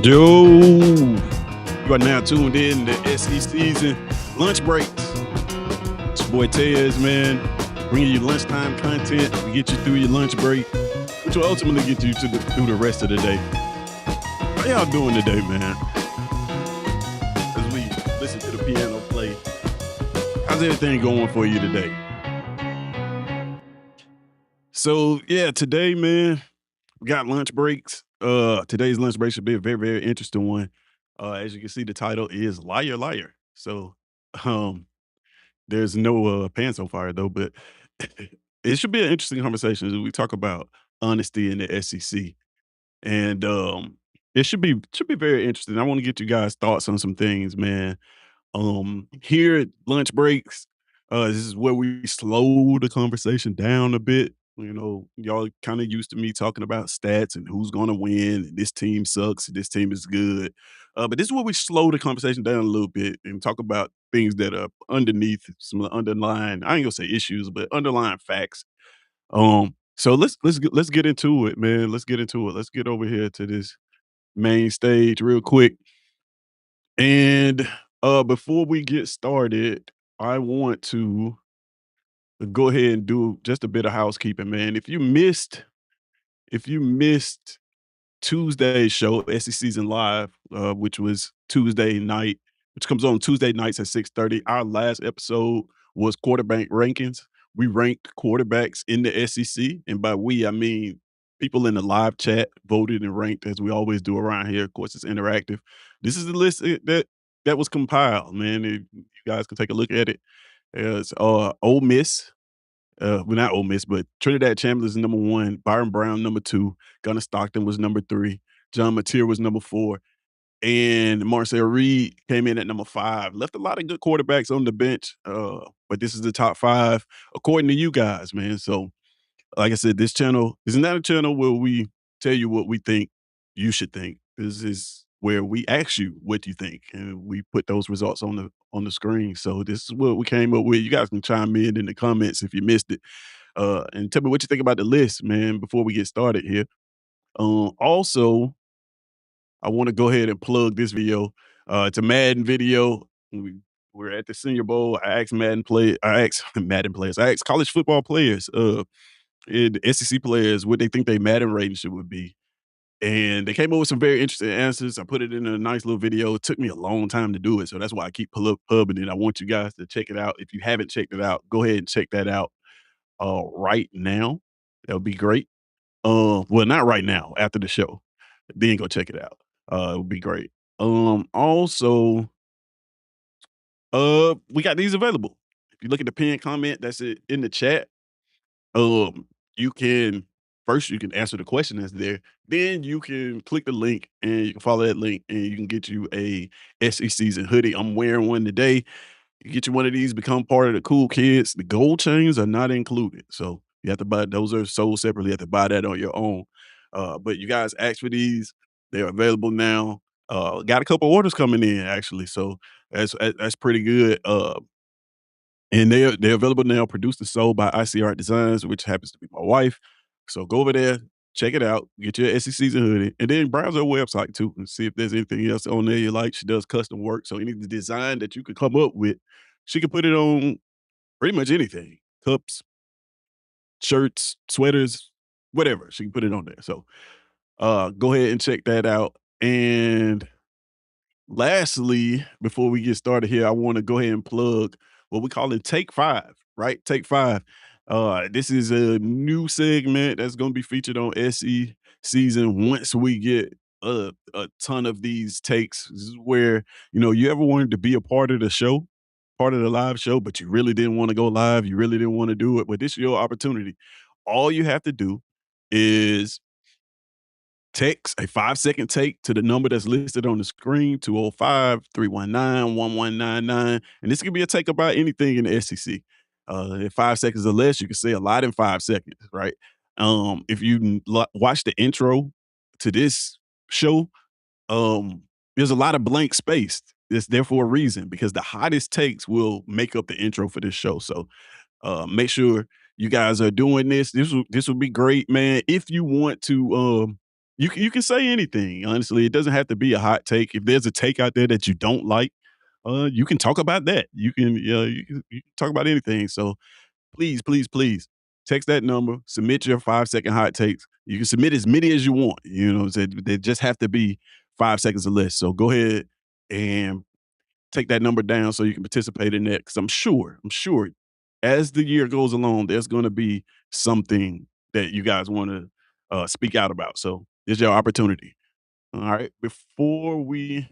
Yo, you are now tuned in to SECZN Lunch Breaks. It's your boy Tez, man, bringing you lunchtime content to get you through your lunch break, which will ultimately get you through the rest of the day. How y'all doing today, man? As we listen to the piano play, how's everything going for you today? So, yeah, today, man, we got lunch breaks. Today's lunch break should be a very, very interesting one. As you can see, the title is Liar Liar. So um there's no pants on fire though, but it should be an interesting conversation as we talk about honesty in the SEC. And it should be very interesting. I want to get you guys' thoughts on some things, man. Here at lunch breaks, this is where we slow the conversation down a bit. You know, y'all kind of used to me talking about stats and who's going to win. And this team sucks. And this team is good. But this is where we slow the conversation down a little bit and talk about things that are underneath some of the underlying. I ain't gonna say issues, but underlying facts. So let's get into it, man. Let's get into it. Let's get over here to this main stage real quick. And before we get started, I want to go ahead and do just a bit of housekeeping, man. If you missed Tuesday's show, SECZN Live, which was Tuesday night, which comes on Tuesday nights at 6:30. Our last episode was quarterback rankings. We ranked quarterbacks in the SEC, and by we, I mean people in the live chat voted and ranked as we always do around here. Of course, it's interactive. This is the list that was compiled, man. You guys can take a look at it. It's Ole Miss, well, not Ole Miss, but Trinidad Chamberlain's number 1, Byron Brown number 2, Gunnar Stockton was number 3, John Mateer was number 4, and Marcel Reed came in at number 5. Left a lot of good quarterbacks on the bench, but this is the top 5 according to you guys, man. So, like I said, this channel is not a channel where we tell you what we think you should think. This is where we ask you what you think, and we put those results on the screen. So this is what we came up with. You guys can chime in the comments if you missed it, and tell me what you think about the list, man. Before we get started here, also, I want to go ahead and plug this video. It's a Madden video. We're at the Senior Bowl. I asked Madden players. I asked college football players. And SEC players what they think they Madden rating would be. And they came up with some very interesting answers. I put it in a nice little video. It took me a long time to do it. So that's why I keep pubbing it. I want you guys to check it out. If you haven't checked it out, go ahead and check that out right now. That would be great. Well, not right now, after the show. Then go check it out. It would be great. Also, we got these available. If you look at the pinned comment that's it in the chat, you can first you can answer the question that's there. Then you can click the link and you can follow that link and you can get you a SECZN hoodie. I'm wearing one today. You get you one of these, become part of the cool kids. The gold chains are not included. So you have to buy those are sold separately. You have to buy that on your own. But you guys asked for these. They're available now. Got a couple orders coming in actually. So that's pretty good. And they're available now, produced and sold by ICR Designs, which happens to be my wife. So go over there, check it out, get your SECZN hoodie, and then browse her website too and see if there's anything else on there you like. She does custom work, so any design that you could come up with, she can put it on pretty much anything. Cups, shirts, sweaters, whatever. She can put it on there. So go ahead and check that out. And lastly, before we get started here, I want to go ahead and plug what we call it Take Five, right? Take Five. This is a new segment that's going to be featured on SE season once we get a ton of these takes. This is where, you ever wanted to be a part of the show, part of the live show, but you really didn't want to go live. You really didn't want to do it, but this is your opportunity. All you have to do is text a 5-second take to the number that's listed on the screen, 205-319-1199. And this can be a take about anything in the SEC. In 5 seconds or less, you can say a lot in 5 seconds, right? If you watch the intro to this show, there's a lot of blank space. It's there for a reason because the hottest takes will make up the intro for this show. So make sure you guys are doing this. This will be great, man. If you want to You can say anything, honestly. It doesn't have to be a hot take. If there's a take out there that you don't like, you can talk about that. You can talk about anything. So please, please, please text that number, submit your 5-second hot takes. You can submit as many as you want. You know, they just have to be 5 seconds or less. So go ahead and take that number down so you can participate in that. Cause I'm sure as the year goes along, there's going to be something that you guys want to speak out about. So it's your opportunity. All right. Before we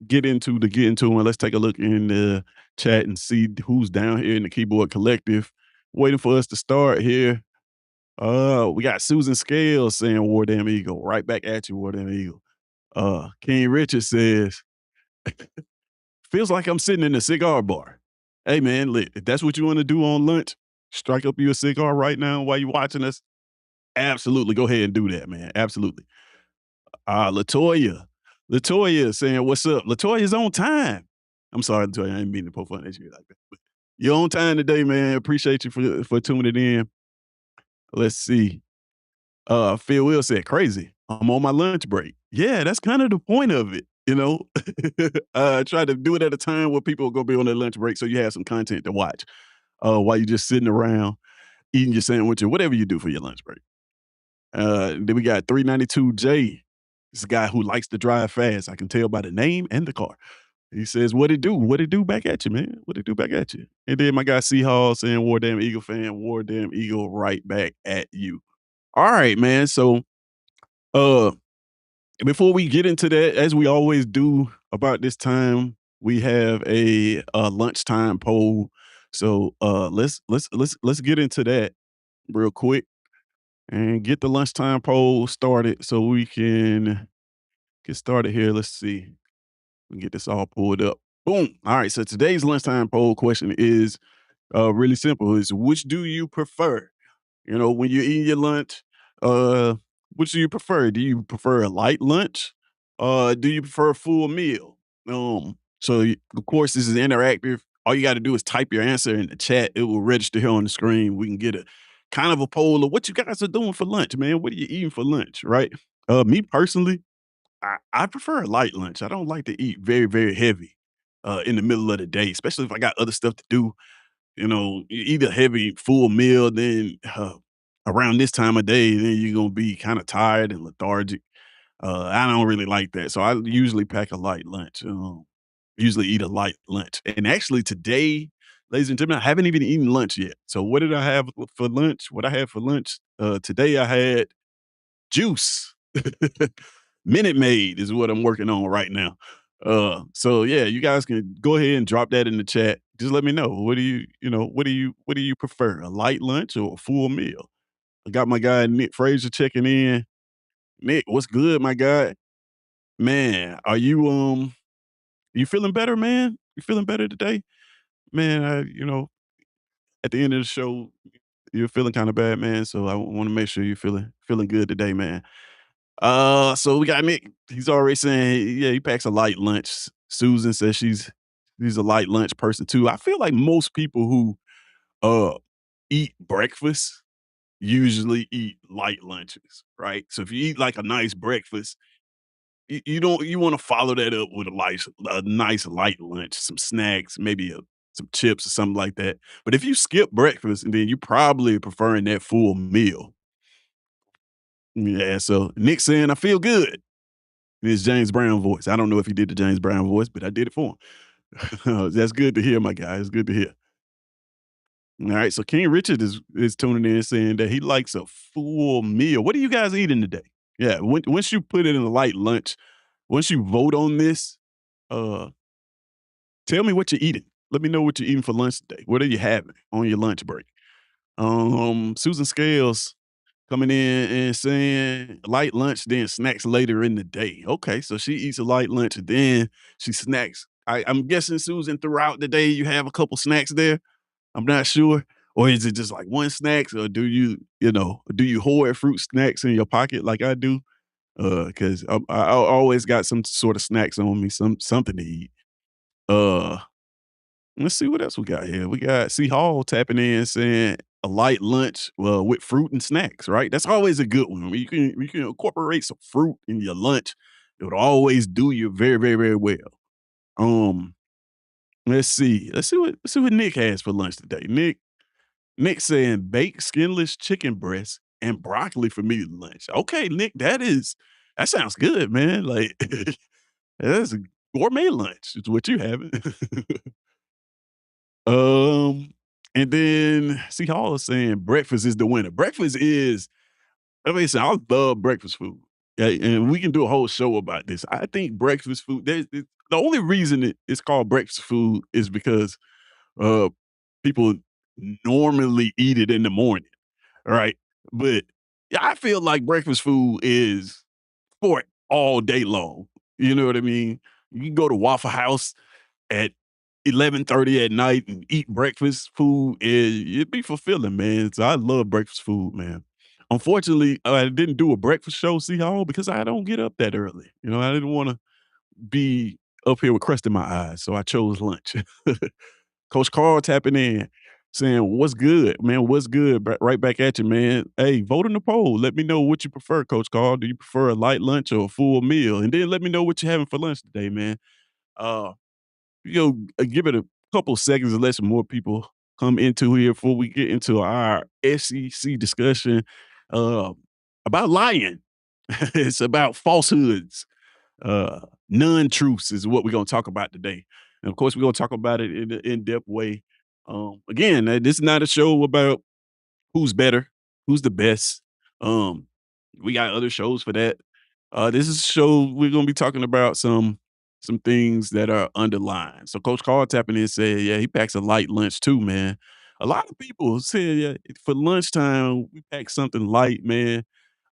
get into it, let's take a look in the chat and see who's down here in the keyboard collective. Waiting for us to start here. We got Susan Scales saying War Damn Eagle. Right back at you, War Damn Eagle. King Richard says, feels like I'm sitting in a cigar bar. Hey man, look, if that's what you want to do on lunch, strike up you a cigar right now while you're watching us. Absolutely. Go ahead and do that, man. Absolutely. Latoya. Latoya saying, what's up? Latoya's on time. I'm sorry, Latoya. I didn't mean to poke fun at you like that. But you're on time today, man. Appreciate you for tuning in. Let's see. Phil Will said, crazy. I'm on my lunch break. Yeah, that's kind of the point of it, you know? Try to do it at a time where people are gonna be on their lunch break so you have some content to watch while you're just sitting around eating your sandwich or whatever you do for your lunch break. Then we got 392J. This is a guy who likes to drive fast. I can tell by the name and the car. He says, what it do? What it do back at you, man? What it do back at you? And then my guy C Hall saying, War Damn Eagle fan, War Damn Eagle right back at you. All right, man. So uh before we get into that, as we always do about this time, we have a lunchtime poll. So let's get into that real quick and get the lunchtime poll started so we can get started here. Let's see. We can get this all pulled up. Boom. All right. So today's lunchtime poll question is really simple. Is which do you prefer? You know, when you're eating your lunch, uh, which do you prefer? Do you prefer a light lunch? Do you prefer a full meal? Of course, this is interactive. All you got to do is type your answer in the chat. It will register here on the screen. We can get a kind of a poll of what you guys are doing for lunch, man. What are you eating for lunch, right? Me personally, I prefer a light lunch. I don't like to eat very, very heavy in the middle of the day, especially if I got other stuff to do. You know, eat a heavy full meal, then around this time of day, then you're gonna be kind of tired and lethargic. I don't really like that, so I usually pack a light lunch. Usually eat a light lunch, and actually today, ladies and gentlemen, I haven't even eaten lunch yet. So what did I have for lunch? What I had for lunch today, I had juice. Minute Maid is what I'm working on right now. So yeah, you guys can go ahead and drop that in the chat. Just let me know. What do you prefer? A light lunch or a full meal? I got my guy Nick Frazier checking in. Nick, what's good, my guy? Man, you feeling better, man? You feeling better today? Man, at the end of the show, you're feeling kind of bad, man. So I want to make sure you're feeling good today, man. So we got Nick. He's already saying, yeah, he packs a light lunch. Susan says she's a light lunch person too. I feel like most people who uh eat breakfast usually eat light lunches, right? So if you eat like a nice breakfast, you want to follow that up with a nice light lunch, some snacks, maybe some chips or something like that. But if you skip breakfast, and then you probably preferring that full meal. Yeah, so Nick saying, I feel good. His James Brown voice. I don't know if he did the James Brown voice, but I did it for him. That's good to hear, my guy. It's good to hear. All right, so King Richard is tuning in saying that he likes a full meal. What are you guys eating today? Yeah, once you put it in a light lunch, once you vote on this, uh, tell me what you're eating. Let me know what you're eating for lunch today. What are you having on your lunch break? Susan Scales coming in and saying light lunch, then snacks later in the day. Okay, so she eats a light lunch, then she snacks. I'm guessing, Susan, throughout the day you have a couple snacks there. I'm not sure. Or is it just like one snacks, or do you hoard fruit snacks in your pocket like I do? Because I always got some sort of snacks on me, something to eat. Uh, let's see what else we got here. We got C Hall tapping in saying a light lunch, with fruit and snacks, right? That's always a good one. You can incorporate some fruit in your lunch. It would always do you very, very, very well. Um, let's see. Let's see what Nick has for lunch today. Nick saying baked skinless chicken breast and broccoli for me lunch. Okay, Nick, that sounds good, man. Like that's a gourmet lunch. Is what you having. um, and then see Hall is saying breakfast is the winner. Breakfast is. I mean, listen, I love breakfast food. Yeah, and we can do a whole show about this. I think breakfast food. The only reason it's called breakfast food is because uh people normally eat it in the morning, right? But yeah, I feel like breakfast food is for all day long. You know what I mean? You can go to Waffle House at 11:30 at night and eat breakfast food, it'd be fulfilling, man. So I love breakfast food, man. Unfortunately, I didn't do a breakfast show, see how because I don't get up that early. I didn't want to be up here with crust in my eyes, so I chose lunch. Coach Carl tapping in, saying, "What's good, man? What's good?" Right back at you, man. Hey, vote in the poll. Let me know what you prefer, Coach Carl. Do you prefer a light lunch or a full meal? And then let me know what you're having for lunch today, man. Uh, give it a couple seconds and let some more people come into here before we get into our SEC discussion uh, about lying. It's about falsehoods. Uh, Non-truths is what we're going to talk about today. And of course, we're going to talk about it in an in-depth way. Again, this is not a show about who's better, who's the best. Um, we got other shows for that. This is a show we're gonna be talking about some things that are underlying. So Coach Carl tapping in said, yeah, he packs a light lunch too, man. A lot of people said, yeah, for lunchtime, we pack something light, man.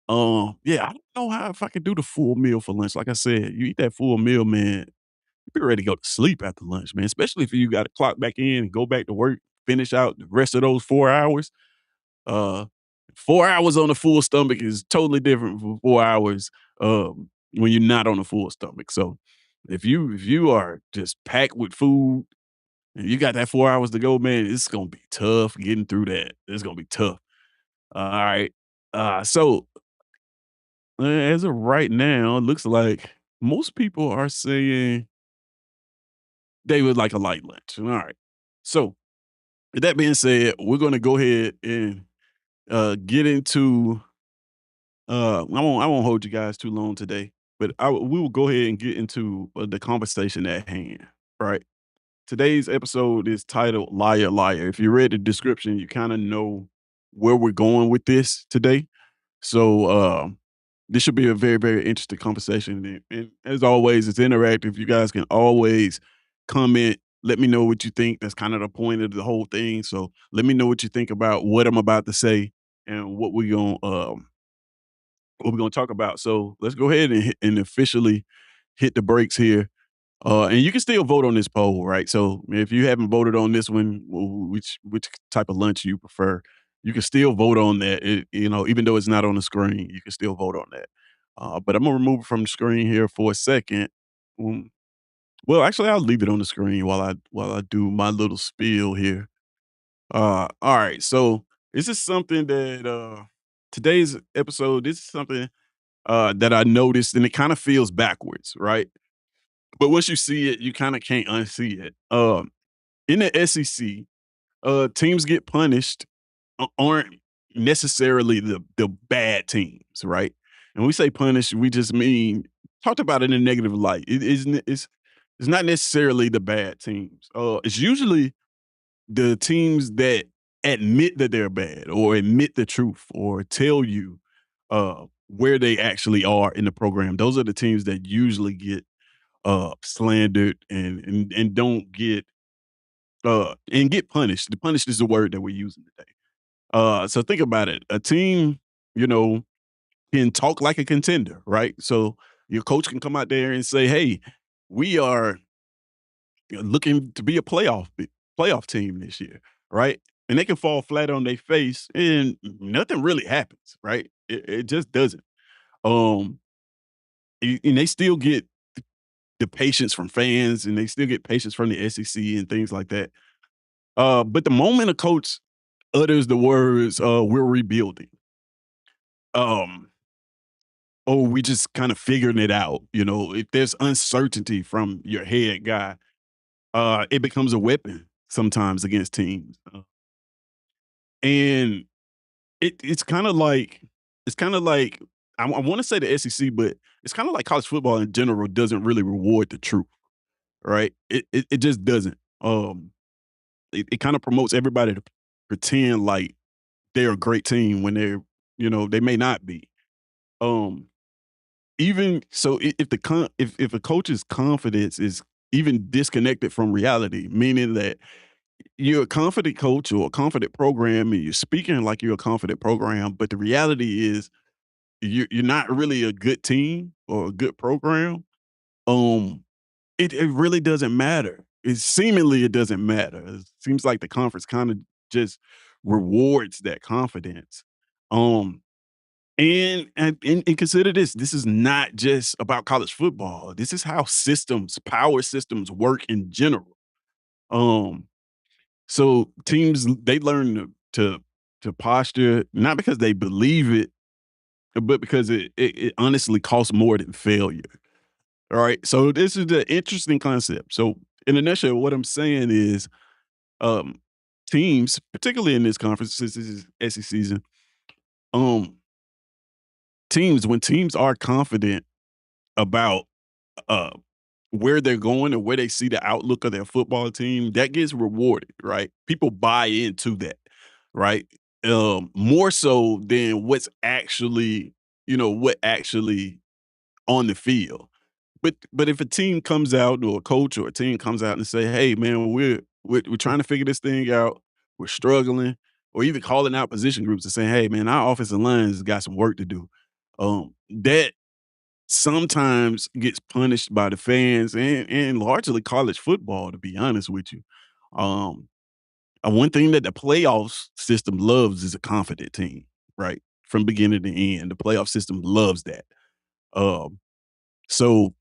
Yeah, I don't know how if I can do the full meal for lunch. Like I said, you eat that full meal, man, you be ready to go to sleep after lunch, man. Especially if you got to clock back in and go back to work, finish out the rest of those 4 hours. Uh, 4 hours on a full stomach is totally different from 4 hours when you're not on a full stomach. So if you are just packed with food and you got that 4 hours to go, man, it's gonna be tough getting through that. It's gonna be tough. All right. As of right now, it looks like most people are saying they would like a light lunch. All right. So with that being said, we're gonna go ahead and get into I won't hold you guys too long today, but we will go ahead and get into the conversation at hand. Right. Today's episode is titled "Liar, Liar." If you read the description, you kind of know where we're going with this today. So this should be a very, very interesting conversation. And as always, it's interactive. You guys can always comment. Let me know what you think. That's kind of the point of the whole thing. So let me know what you think about what I'm about to say and what we're gonna talk about. So let's go ahead and officially hit the brakes here. And you can still vote on this poll, right? So if you haven't voted on this one, which type of lunch you prefer, you can still vote on that. Even though it's not on the screen, you can still vote on that. But I'm gonna remove it from the screen here for a second. Um, well, actually, I'll leave it on the screen while I do my little spiel here. All right. So this is something that today's episode. This is something that I noticed, and it kind of feels backwards, right? But once you see it, you kind of can't unsee it. In the SEC, teams get punished aren't necessarily the bad teams, right? And we say punished, we just mean talked about it in a negative light. It's not necessarily the bad teams. It's usually the teams that admit that they're bad or admit the truth or tell you where they actually are in the program. Those are the teams that usually get slandered and don't get and get punished. The punished is the word that we're using today. So think about it. A team, you know, can talk like a contender, right? So your coach can come out there and say, "Hey, we are looking to be a playoff team this year," right? And they can fall flat on their face and nothing really happens, right? It just doesn't. Um, and they still get the patience from fans and they still get patience from the SEC and things like that. But the moment a coach utters the words, "We're rebuilding." Um, or we just kind of figuring it out. You know, if there's uncertainty from your head guy, it becomes a weapon sometimes against teams. And it's kind of like it's kind of like I want to say the SEC, but it's kind of like college football in general doesn't really reward the truth, right? It just doesn't. It kind of promotes everybody to pretend like they're a great team when they're, they may not be. Um, Even so, if a coach's confidence is even disconnected from reality, meaning that you're a confident coach or a confident program, and you're speaking like you're a confident program, but the reality is you're not really a good team or a good program. Um, it really doesn't matter. It doesn't matter. It seems like the conference kind of just rewards that confidence. Um, and consider this: this is not just about college football. This is how power systems work in general. Um, so teams they learn to posture not because they believe it, but because it honestly costs more than failure. All right. So this is the interesting concept. So in a nutshell, what I'm saying is um teams, particularly in this conference, since this is SEC season, um, when teams are confident about uh where they're going and where they see the outlook of their football team, that gets rewarded, right? People buy into that, right? More so than what actually on the field. But if a team comes out or a coach or a team comes out and say, "Hey, man, we're trying to figure this thing out. We're struggling," or even calling out position groups and saying, "Hey, man, our offensive line has got some work to do." That sometimes gets punished by the fans and largely college football, to be honest with you. Um, one thing that the playoffs system loves is a confident team, right? From beginning to end, the playoff system loves that. Um, so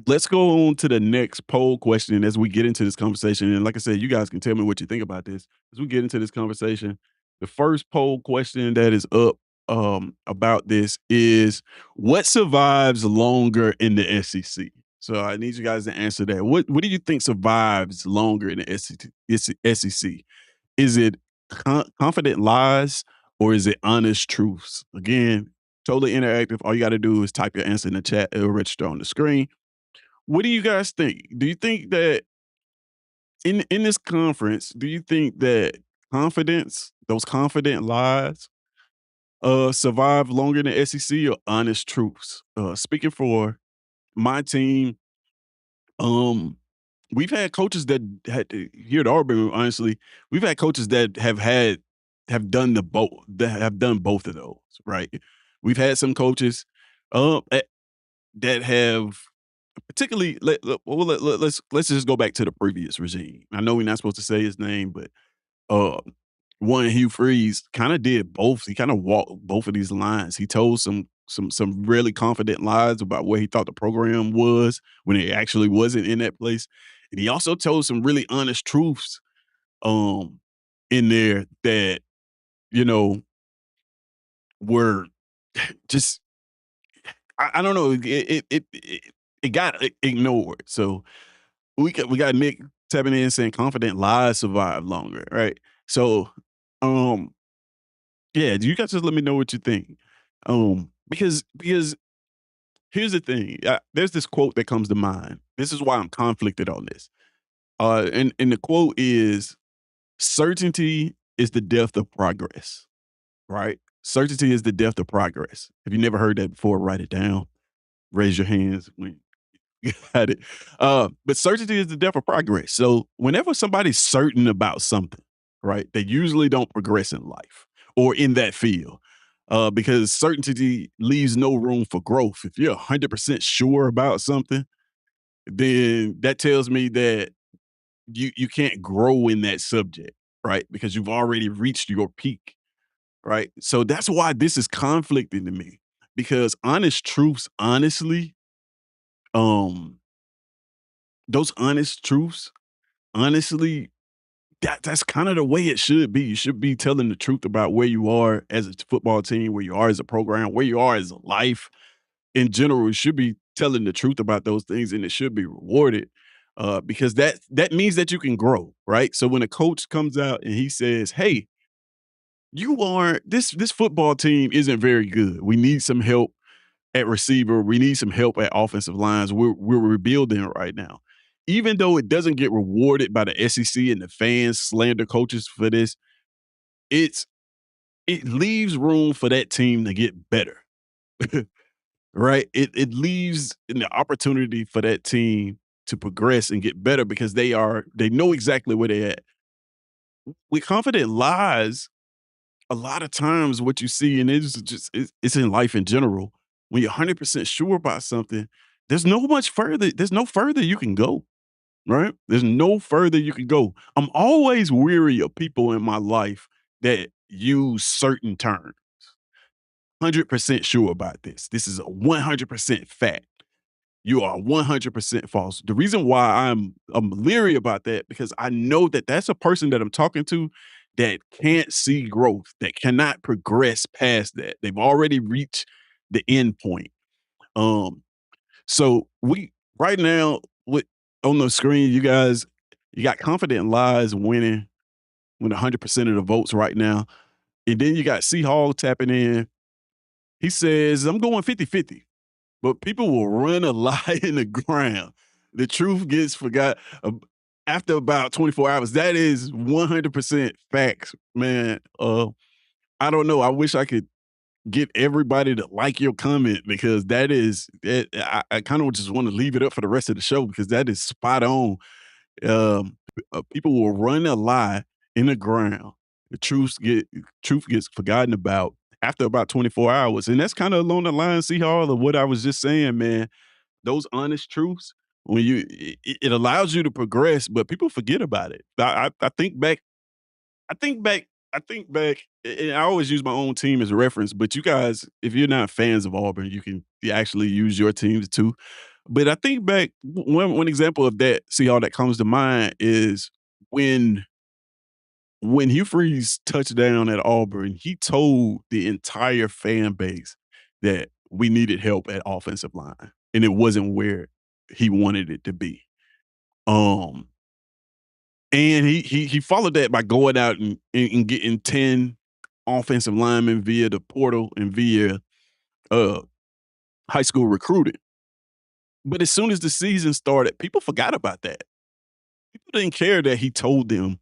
let's go on to the next poll question as we get into this conversation. And like I said, you guys can tell me what you think about this as we get into this conversation. The first poll question that is up about this is what survives longer in the SEC? So I need you guys to answer that. What do you think survives longer in the SEC? Is it confident lies or is it honest truths? Again, totally interactive. All you got to do is type your answer in the chat. It'll register on the screen. What do you guys think? Do you think that in this conference, do you think that those confident lies, survive longer than SEC or honest truths? Speaking for my team, um, we've had coaches that had here at Auburn, honestly, we've had coaches that have done both of those, right? We've had some coaches that have particularly let's just go back to the previous regime. I know we're not supposed to say his name, but uh, one Hugh Freeze kind of did both. He kind of walked both of these lines. He told some really confident lies about where he thought the program was when it actually wasn't in that place, and he also told some really honest truths um in there that you know were just I don't know it got ignored. So we got Nick tapping in saying confident lies survive longer, right? So, um, yeah, you guys just let me know what you think. Because here's the thing, there's this quote that comes to mind. This is why I'm conflicted on this. And the quote is, "Certainty is the death of progress." Right? Certainty is the death of progress. If you never heard that before, write it down. Raise your hands when got it. But certainty is the death of progress. So whenever somebody's certain about something, right, they usually don't progress in life or in that field. Because certainty leaves no room for growth. If you're 100% sure about something, then that tells me that you can't grow in that subject, right? Because you've already reached your peak, right? So that's why this is conflicting to me. Because honest truths, honestly, um, those honest truths honestly, that's kind of the way it should be. You should be telling the truth about where you are as a football team, where you are as a program, where you are as a life in general. You should be telling the truth about those things, and it should be rewarded because that means that you can grow, right? So when a coach comes out and he says, "Hey, you are this football team isn't very good. We need some help at receiver. We need some help at offensive lines. We're rebuilding right now." Even though it doesn't get rewarded by the SEC and the fans slander coaches for this, it's it leaves room for that team to get better. Right? It leaves an opportunity for that team to progress and get better because they know exactly where they're at. With confident lies, a lot of times what you see, and it's in life in general, when you're 100% sure about something, there's no further you can go, right? There's no further you can go. I'm always weary of people in my life that use certain terms. 100% sure about this. This is a 100% fact. You are 100% false. The reason why I'm leery about that because I know that that's a person that I'm talking to that can't see growth, that cannot progress past that. They've already reached the end point. Um, so we right now with on the screen, you guys, you got confident lies winning with 100% of the votes right now. And then you got C Hall tapping in. He says, I'm going 50-50. But people will run a lie in the ground. The truth gets forgot after about 24 hours. That is 100% facts, man. I don't know. I wish I could get everybody to like your comment because that is, I kind of just want to leave it up for the rest of the show because that is spot on. People will run a lie in the ground. The truth gets forgotten about after about 24 hours. And that's kind of along the line, see all of what I was just saying, man. Those honest truths, when it allows you to progress, but people forget about it. I think back, I think back, I think back, and I always use my own team as a reference, but you guys, if you're not fans of Auburn, you actually use your teams too. But I think back, one example of that, see all that comes to mind is when Hugh Freeze touched down at Auburn, he told the entire fan base that we needed help at offensive line, and it wasn't where he wanted it to be. Um, and he followed that by going out and getting 10 offensive linemen via the portal and via uh high school recruiting. But as soon as the season started, people forgot about that. People didn't care that he told them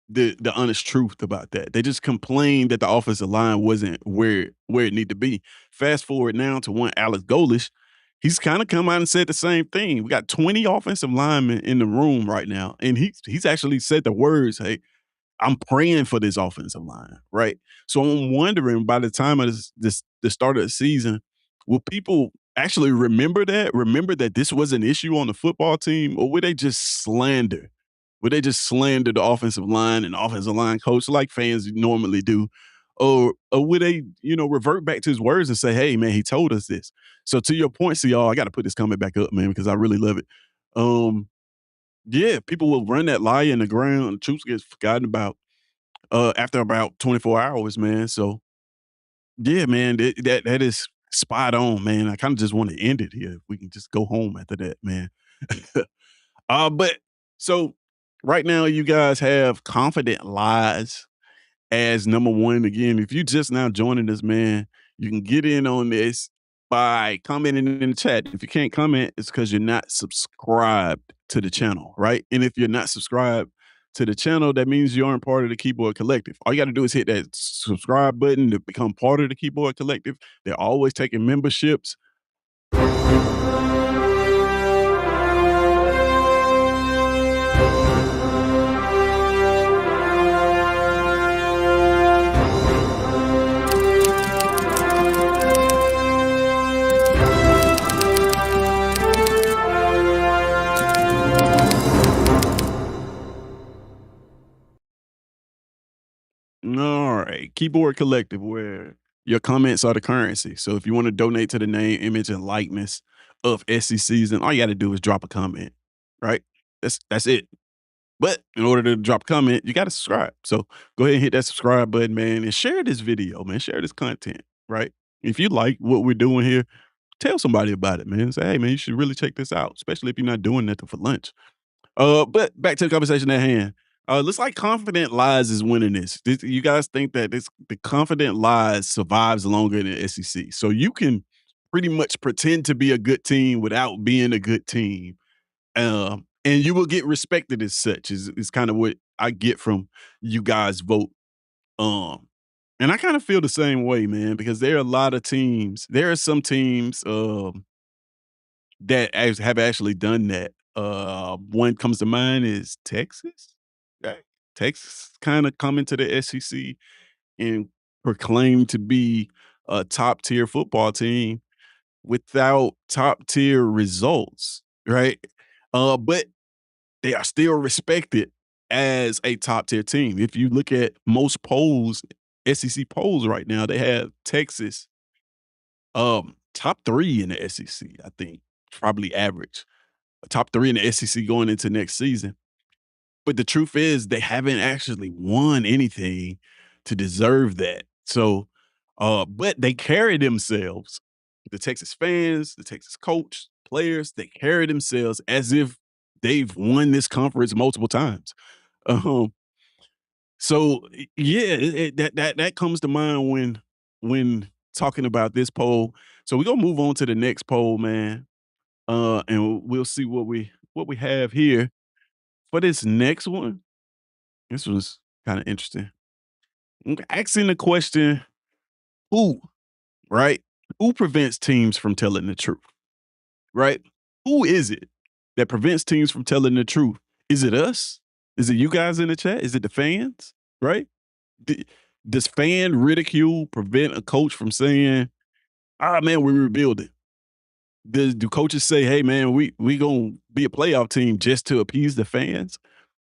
the honest truth about that. They just complained that the offensive line wasn't where it needed to be. Fast forward now to one Alex Golish, he's kind of come out and said the same thing. We got 20 offensive linemen in the room right now, and he's actually said the words, "Hey, I'm praying for this offensive line," right? So I'm wondering by the time of the start of the season, will people actually remember that? Remember that this was an issue on the football team, or would they just slander? Would they just slander the offensive line and offensive line coach like fans normally do? Or would they, revert back to his words and say, "Hey, man, he told us this." So to your point, see y'all, I got to put this comment back up, man, because I really love it. Um, yeah, people will run that lie in the ground. The truth gets forgotten about after about 24 hours, man. So yeah, man, that is spot on, man. I kind of just want to end it here. If we can just go home after that, man. But so right now you guys have confident lies as number one. Again, if you just now joining us, man, you can get in on this by commenting in the chat. If you can't comment, it's because you're not subscribed to the channel, right? And if you're not subscribed to the channel, that means you aren't part of the Keyboard Collective. All you got to do is hit that subscribe button to become part of the Keyboard Collective. They're always taking memberships. All right. Keyboard Collective, where your comments are the currency. So if you want to donate to the name, image, and likeness of SECZN, all you got to do is drop a comment, right? That's it. But in order to drop a comment, you gotta subscribe. So go ahead and hit that subscribe button, man, and share this video, man. Share this content, right? If you like what we're doing here, tell somebody about it, man. Say, hey, man, you should really check this out, especially if you're not doing nothing for lunch. But back to the conversation at hand. Looks like Confident Lies is winning this. You guys think that the Confident Lies survives longer than SEC. So you can pretty much pretend to be a good team without being a good team. And you will get respected as such is kind of what I get from you guys vote. Um, and I kind of feel the same way, man, because there are a lot of teams. There are some teams that have actually done that. One comes to mind is Texas. Right? Texas kind of come into the SEC and proclaim to be a top tier football team without top tier results, right? But they are still respected as a top tier team. If you look at most polls, SEC polls right now, they have Texas top 3 in the SEC, I think, probably average. Top 3 in the SEC going into next season. But the truth is they haven't actually won anything to deserve that. So, but they carry themselves. The Texas fans, the Texas coach, players, they carry themselves as if they've won this conference multiple times. Um, so yeah, that comes to mind when talking about this poll. So we're gonna move on to the next poll, man. And we'll see what we have here for this next one. This was kind of interesting. Asking the question, who, right? Who prevents teams from telling the truth, right? Who is it that prevents teams from telling the truth? Is it us? Is it you guys in the chat? Is it the fans, right? D- Does fan ridicule prevent a coach from saying, "Ah, man, we're rebuilding"? Do coaches say, "Hey, man, we gonna be a playoff team" just to appease the fans?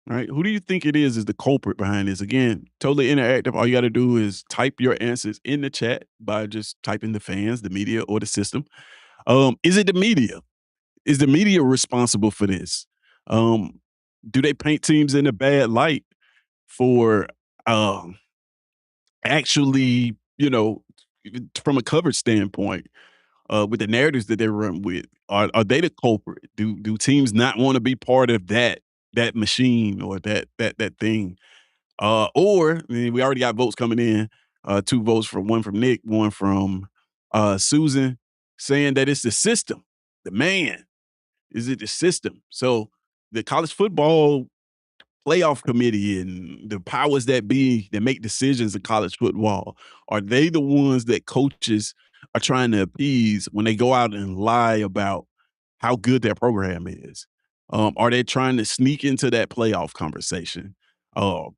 Right? Who do you think it is the culprit behind this? Again, totally interactive. All you got to do is type your answers in the chat by just typing the fans, the media, or the system. Is it the media? Is the media responsible for this? Um, do they paint teams in a bad light for um, actually, from a coverage standpoint, with the narratives that they run with? Are they the culprit? Do teams not want to be part of that machine or that thing? Or I mean, we already got votes coming in. Two votes from one from Nick, one from Susan, saying that it's the system. The man, is it the system? So the college football playoff committee and the powers that be that make decisions in college football, are they the ones that coaches are trying to appease when they go out and lie about how good their program is? Are they trying to sneak into that playoff conversation? Uh,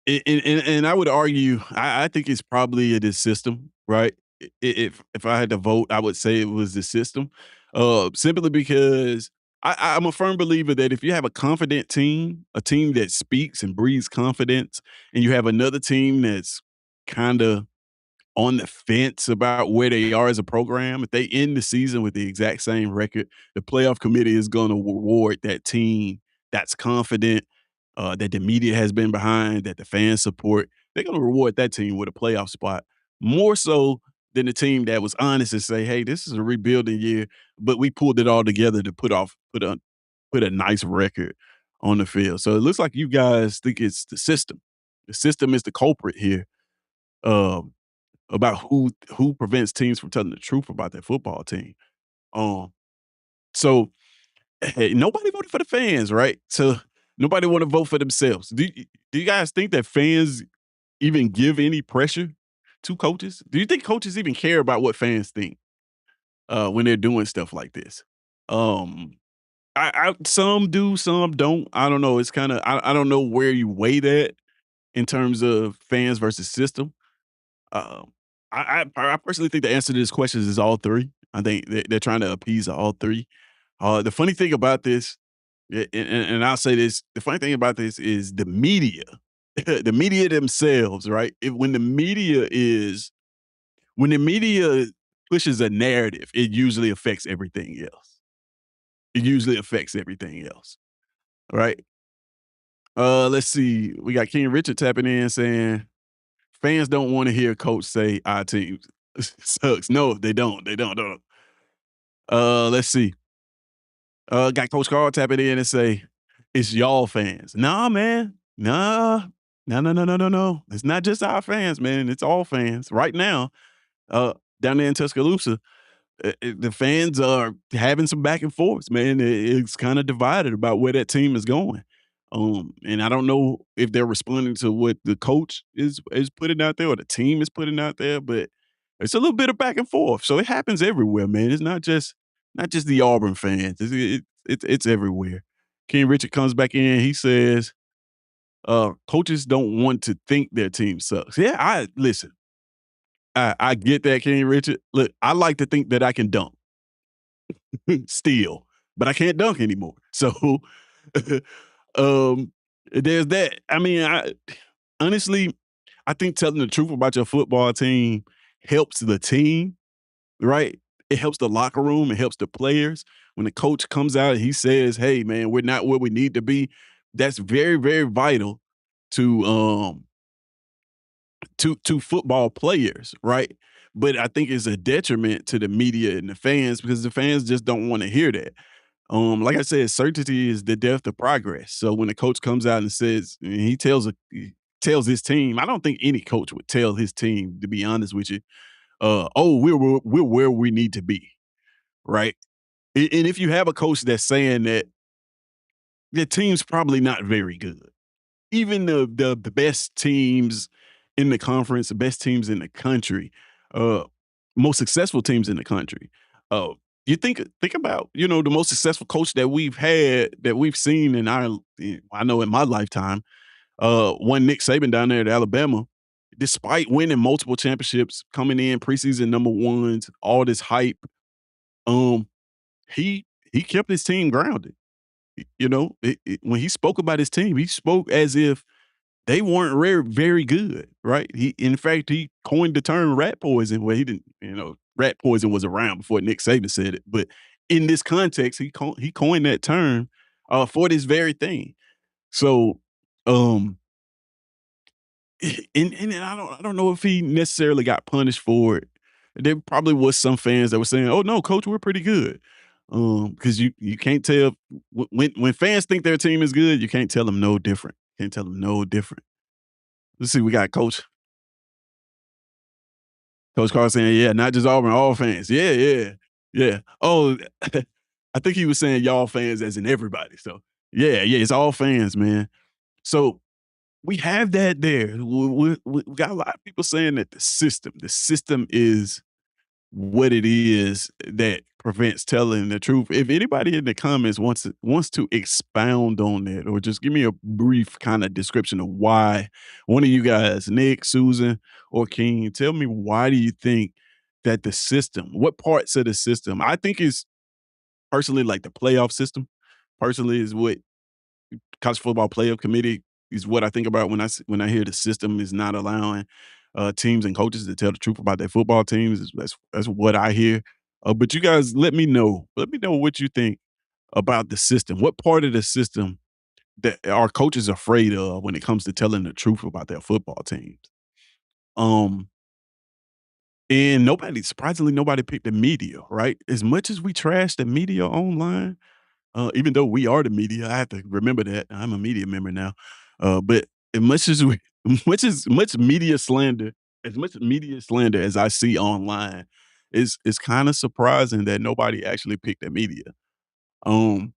and I would argue, I think it's probably the system, right? If I had to vote, I would say it was the system, simply because I'm a firm believer that if you have a confident team, a team that speaks and breathes confidence, and you have another team that's kind of on the fence about where they are as a program, if they end the season with the exact same record, the playoff committee is going to reward that team that's confident, that the media has been behind, that the fans support. They're going to reward that team with a playoff spot more so than the team that was honest and say, "Hey, this is a rebuilding year, but we pulled it all together to put a nice record on the field." So it looks like you guys think it's the system. The system is the culprit here. Um, about who prevents teams from telling the truth about their football team. Um, so hey, nobody voted for the fans, right? So nobody want to vote for themselves. Do you guys think that fans even give any pressure to coaches? Do you think coaches even care about what fans think when they're doing stuff like this? Um, I some do, some don't. I don't know. It's kind of I don't know where you weigh that in terms of fans versus system. Um, I personally think the answer to this question is all three. I think they're trying to appease all three. The funny thing about this, and I'll say this, the funny thing about this is the media, the media themselves, right? When the media pushes a narrative, it usually affects everything else. It usually affects everything else, right? Let's see. We got King Richard tapping in saying fans don't want to hear coach say our team sucks. No, they don't. They don't. Let's see. Got Coach Carl tapping in and say, it's y'all fans. Nah, man. Nah. No, no, no, no, no, no. It's not just our fans, man. It's all fans. Right now, uh, down there in Tuscaloosa, the fans are having some back and forths, man. It's kind of divided about where that team is going. And I don't know if they're responding to what the coach is putting out there or the team is putting out there, but it's a little bit of back and forth. So it happens everywhere, man. It's not just the Auburn fans. It's everywhere. King Richard comes back in. He says, coaches don't want to think their team sucks. Yeah, I listen. I get that, King Richard. Look, I like to think that I can dunk still, but I can't dunk anymore. So, um, there's that. I mean, I honestly, I think telling the truth about your football team helps the team, right? It helps the locker room. It helps the players. When the coach comes out and he says, "Hey, man, we're not where we need to be," that's very, very vital to to football players, right? But I think it's a detriment to the media and the fans because the fans just don't want to hear that. Like I said, certainty is the death of progress. So when the coach comes out and says and he tells his team, I don't think any coach would tell his team, to be honest with you, oh, we're where we need to be, right? And if you have a coach that's saying that the team's probably not very good, even the best teams in the conference, the best teams in the country, uh, most successful teams in the country. Uh, you think about the most successful coach that we've had that we've seen in I know in my lifetime. One Nick Saban down there at Alabama, despite winning multiple championships, coming in preseason number ones, all this hype, um, he kept his team grounded. When he spoke about his team, he spoke as if they weren't very good, right? In fact, he coined the term rat poison. Well, he didn't, rat poison was around before Nick Saban said it, but in this context, he coined that term for this very thing. So, um, and I don't know if he necessarily got punished for it. There probably was some fans that were saying, "Oh no, coach, we're pretty good." Because you can't tell when fans think their team is good, you can't tell them no different. Can't tell them no different. Let's see, we got Coach Carr saying, "Yeah, not just Auburn, all fans." Yeah, yeah, yeah. Oh, I think he was saying y'all fans as in everybody. So yeah, yeah, it's all fans, man. So we have that there. We got a lot of people saying that the system is what it is that prevents telling the truth. If anybody in the comments wants to expound on that, or just give me a brief kind of description of why, one of you guys, Nick, Susan, or King, tell me why do you think that the system, what parts of the system, I think is personally like the playoff system. Personally, is what college football playoff committee is what I think about when I hear the system is not allowing teams and coaches to tell the truth about their football teams. That's what I hear. But you guys, let me know. Let me know what you think about the system. What part of the system that are coaches afraid of when it comes to telling the truth about their football teams? Um, and surprisingly, nobody picked the media. Right? As much as we trash the media online, even though we are the media, I have to remember that. I'm a media member now. But as much as we much media slander, as much media slander as I see online, is kind of surprising that nobody actually picked the media. Um,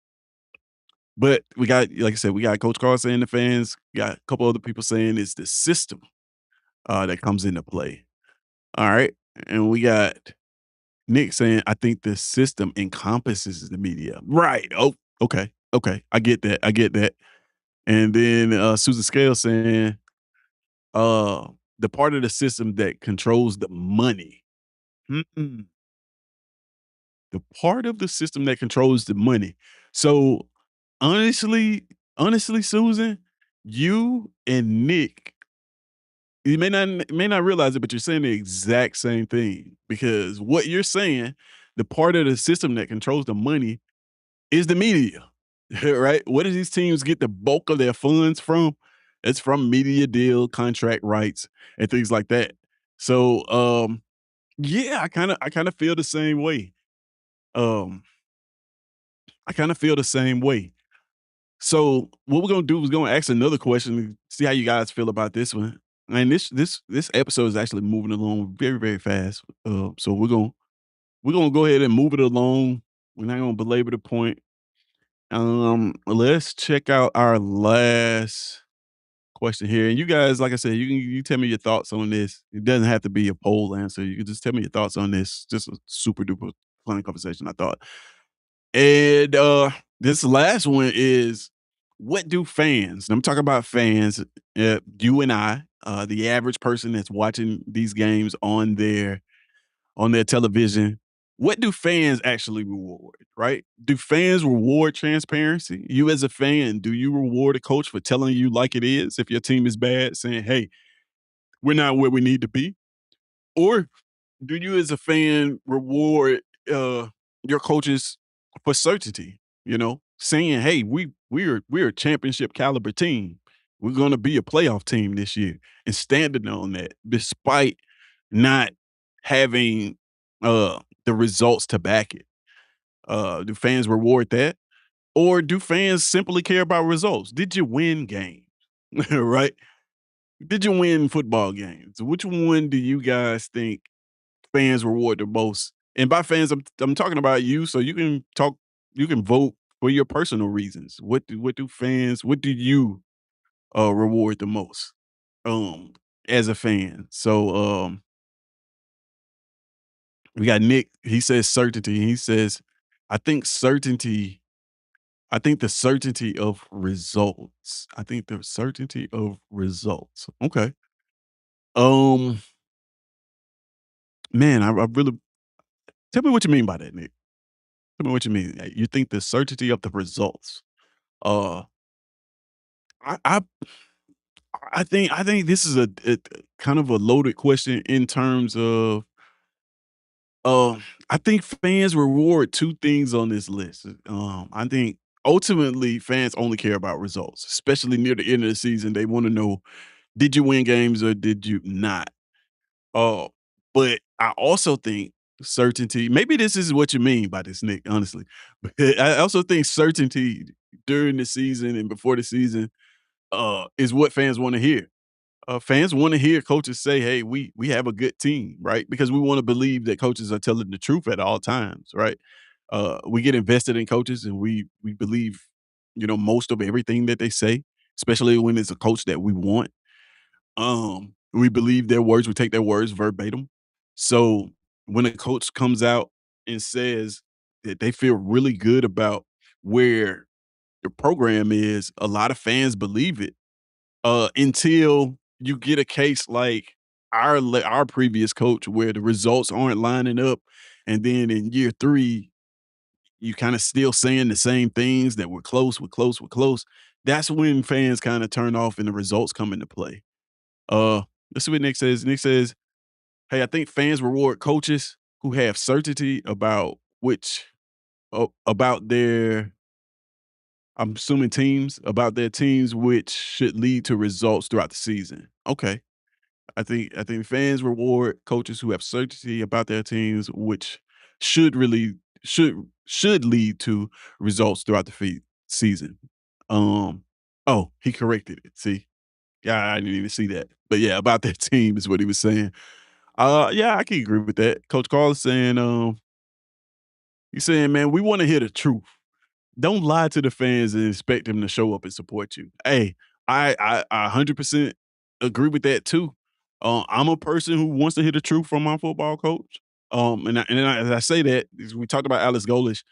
but we got, like I said, we got Coach Carr saying the fans, got a couple other people saying it's the system that comes into play. All right. And we got Nick saying, I think the system encompasses the media. Right. Oh, okay. Okay. I get that. I get that. And then Susan Scale saying, uh, the part of the system that controls the money. Mm-mm. The part of the system that controls the money. So honestly, Susan, you and Nick, you may not realize it, but you're saying the exact same thing because what you're saying, the part of the system that controls the money is the media. right? Where do these teams get the bulk of their funds from? It's from media deal, contract rights, and things like that. So, yeah, I kind of feel the same way. Um, I kind of feel the same way. So, what we're gonna do is gonna ask another question and see how you guys feel about this one. And this episode is actually moving along very very fast. So we're gonna go ahead and move it along. We're not gonna belabor the point. Let's check out our last question here. And you guys, like I said, you tell me your thoughts on this. It doesn't have to be a poll answer. You can just tell me your thoughts on this. Just a super duper fun conversation, I thought. And this last one is, what do fans, and I'm talking about fans, you and I, the average person that's watching these games on their television, what do fans actually reward, right? Do fans reward transparency? You as a fan, do you reward a coach for telling you like it is if your team is bad, saying, "Hey, we're not where we need to be"? Or do you as a fan reward your coaches for certainty, saying, "Hey, we're a championship caliber team. We're going to be a playoff team this year," and standing on that despite not having the results to back it. Do fans reward that? Or do fans simply care about results? Did you win games? Right? Did you win football games? Which one do you guys think fans reward the most? And by fans, I'm talking about you, so you can vote for your personal reasons. What do you reward the most um as a fan? So we got Nick, he says certainty. He says, I think certainty, I think the certainty of results. I think the certainty of results. Okay. Um, man, I really tell me what you mean by that, Nick. Tell me what you mean. You think the certainty of the results. Uh I I I think this is a kind of a loaded question in terms of I think fans reward two things on this list. I think ultimately fans only care about results, especially near the end of the season. They want to know, did you win games or did you not? Uh, but I also think certainty, maybe this is what you mean by this, Nick, honestly. But I also think certainty during the season and before the season is what fans want to hear. Fans want to hear coaches say, "Hey, we have a good team," right? Because we want to believe that coaches are telling the truth at all times, right? We get invested in coaches, and we believe, most of everything that they say, especially when it's a coach that we want. We believe their words. We take their words verbatim. So when a coach comes out and says that they feel really good about where the program is, a lot of fans believe it until you get a case like our previous coach where the results aren't lining up, and then in year 3, you kinda still saying the same things that we're close, we're close, we're close. That's when fans kinda turn off and the results come into play. Uh, let's see what Nick says. Nick says, "Hey, I think fans reward coaches who have certainty about about their, I'm assuming teams, about their teams, which should lead to results throughout the season." Okay. I think fans reward coaches who have certainty about their teams, which should really should lead to results throughout the season. Um, oh, he corrected it. See, yeah, I didn't even see that. But yeah, about their team is what he was saying. Yeah, I can agree with that. Coach Carl is saying, he's saying, man, we want to hear the truth. Don't lie to the fans and expect them to show up and support you. Hey, I 100% agree with that too. I'm a person who wants to hear the truth from my football coach. As I say that, as we talked about Alex Golish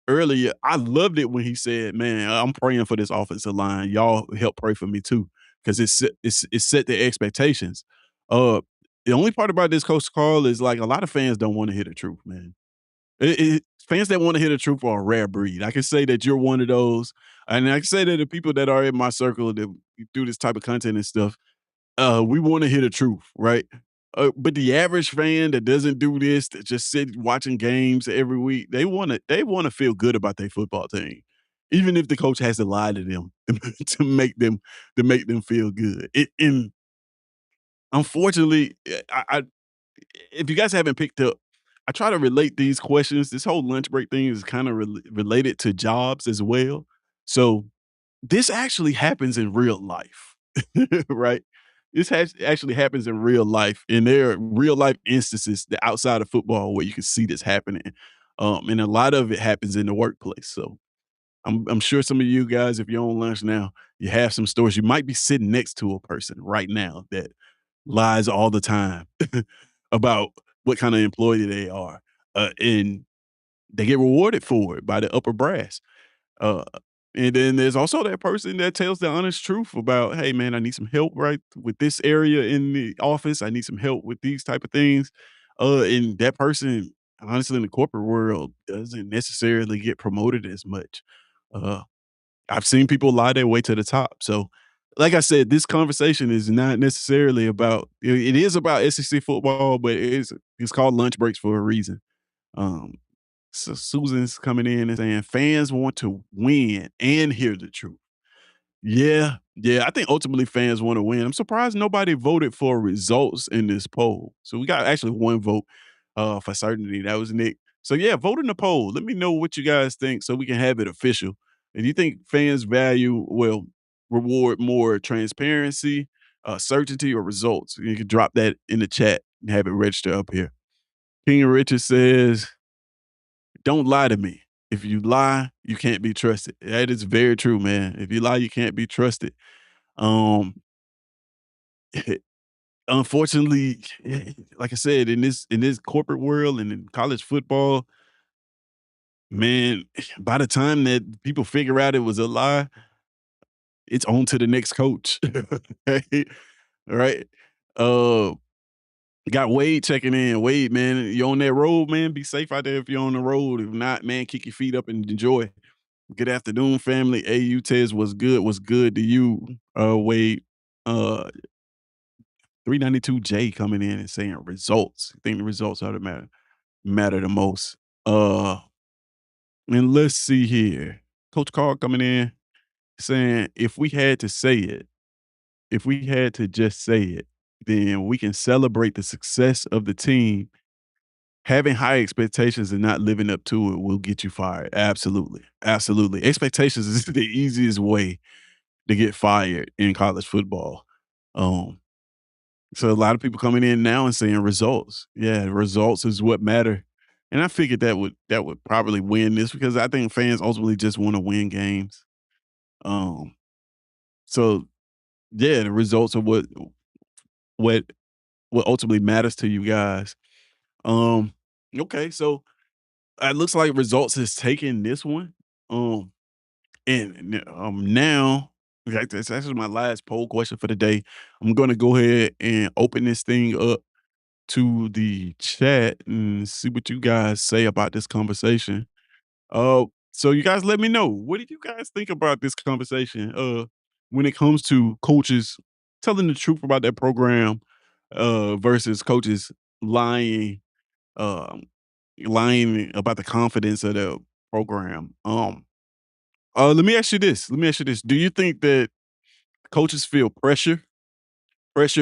earlier, I loved it when he said, "Man, I'm praying for this offensive line. Y'all help pray for me too, because it set the expectations." Uh, the only part about this, Coach Carl, is like a lot of fans don't want to hear the truth, man. Fans that wanna hear the truth are a rare breed. I can say that you're one of those, and I can say that the people that are in my circle that do this type of content and stuff, we wanna hear the truth, right? But the average fan that doesn't do this, that just sit watching games every week, they wanna feel good about their football team. even if the coach has to lie to them to make them feel good. And unfortunately, I if you guys haven't picked up, I try to relate these questions. This whole lunch break thing is kind of related to jobs as well. So this actually happens in real life, right? This actually happens in real life, and there are real life instances that outside of football where you can see this happening. And a lot of it happens in the workplace. So I'm sure some of you guys, if you're on lunch now, you have some stories. You might be sitting next to a person right now that lies all the time about what kind of employee they are, and they get rewarded for it by the upper brass. Uh, and then there's also that person that tells the honest truth about, "Hey, man, I need some help right with this area in the office. I need some help with these type of things." And that person, honestly, in the corporate world, doesn't necessarily get promoted as much. Uh, I've seen people lie their way to the top. So, like I said, this conversation is not necessarily about. It is about SEC football, but it's called lunch breaks for a reason. Um, so Susan's coming in and saying fans want to win and hear the truth. Yeah, yeah. I think ultimately fans want to win. I'm surprised nobody voted for results in this poll. So we got actually one vote for certainty. That was Nick. So yeah, vote in the poll. Let me know what you guys think so we can have it official. And you think fans value reward more transparency, certainty, or results? You can drop that in the chat and have it register up here. King Richard says, "Don't lie to me. If you lie, you can't be trusted." That is very true, man. If you lie, you can't be trusted. Um, unfortunately, like I said, in this corporate world and in college football, man, by the time that people figure out it was a lie, it's on to the next coach. Right? Right? Uh, got Wade checking in. Wade, man, you on that road, man. Be safe out there if you're on the road. If not, man, kick your feet up and enjoy. Good afternoon, family. AU Tez was good. Was good to you, Wade. Uh, 392J coming in and saying results. I think the results are the matter the most. And let's see here. Coach Carl coming in saying if we had to say it, if we had to just say it, then we can celebrate the success of the team. Having high expectations and not living up to it will get you fired. Absolutely. Absolutely. Expectations is the easiest way to get fired in college football. Um, so a lot of people coming in now and saying results. Yeah, results is what matter. And I figured that would probably win this because I think fans ultimately just want to win games. Um, so yeah, the results are what what ultimately matters to you guys. Um, okay, so it looks like results is taking this one. Um, and now, like, that's actually my last poll question for the day. I'm gonna go ahead and open this thing up to the chat and see what you guys say about this conversation. So you guys let me know. What do you guys think about this conversation? When it comes to coaches telling the truth about their program, versus coaches lying, um, lying about the confidence of the program. Let me ask you this. Let me ask you this. Do you think that coaches feel pressure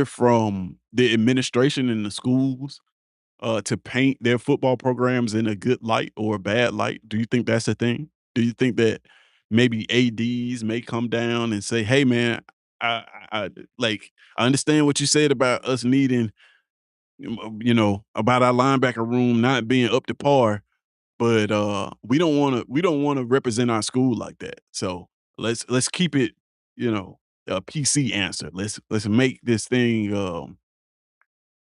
from the administration in the schools, to paint their football programs in a good light or a bad light? Do you think that's a thing? Do you think that maybe ADs may come down and say, "Hey, man, like I understand what you said about us needing, about our linebacker room not being up to par, but we don't want to represent our school like that. So let's keep it, a PC answer. Let's make this thing.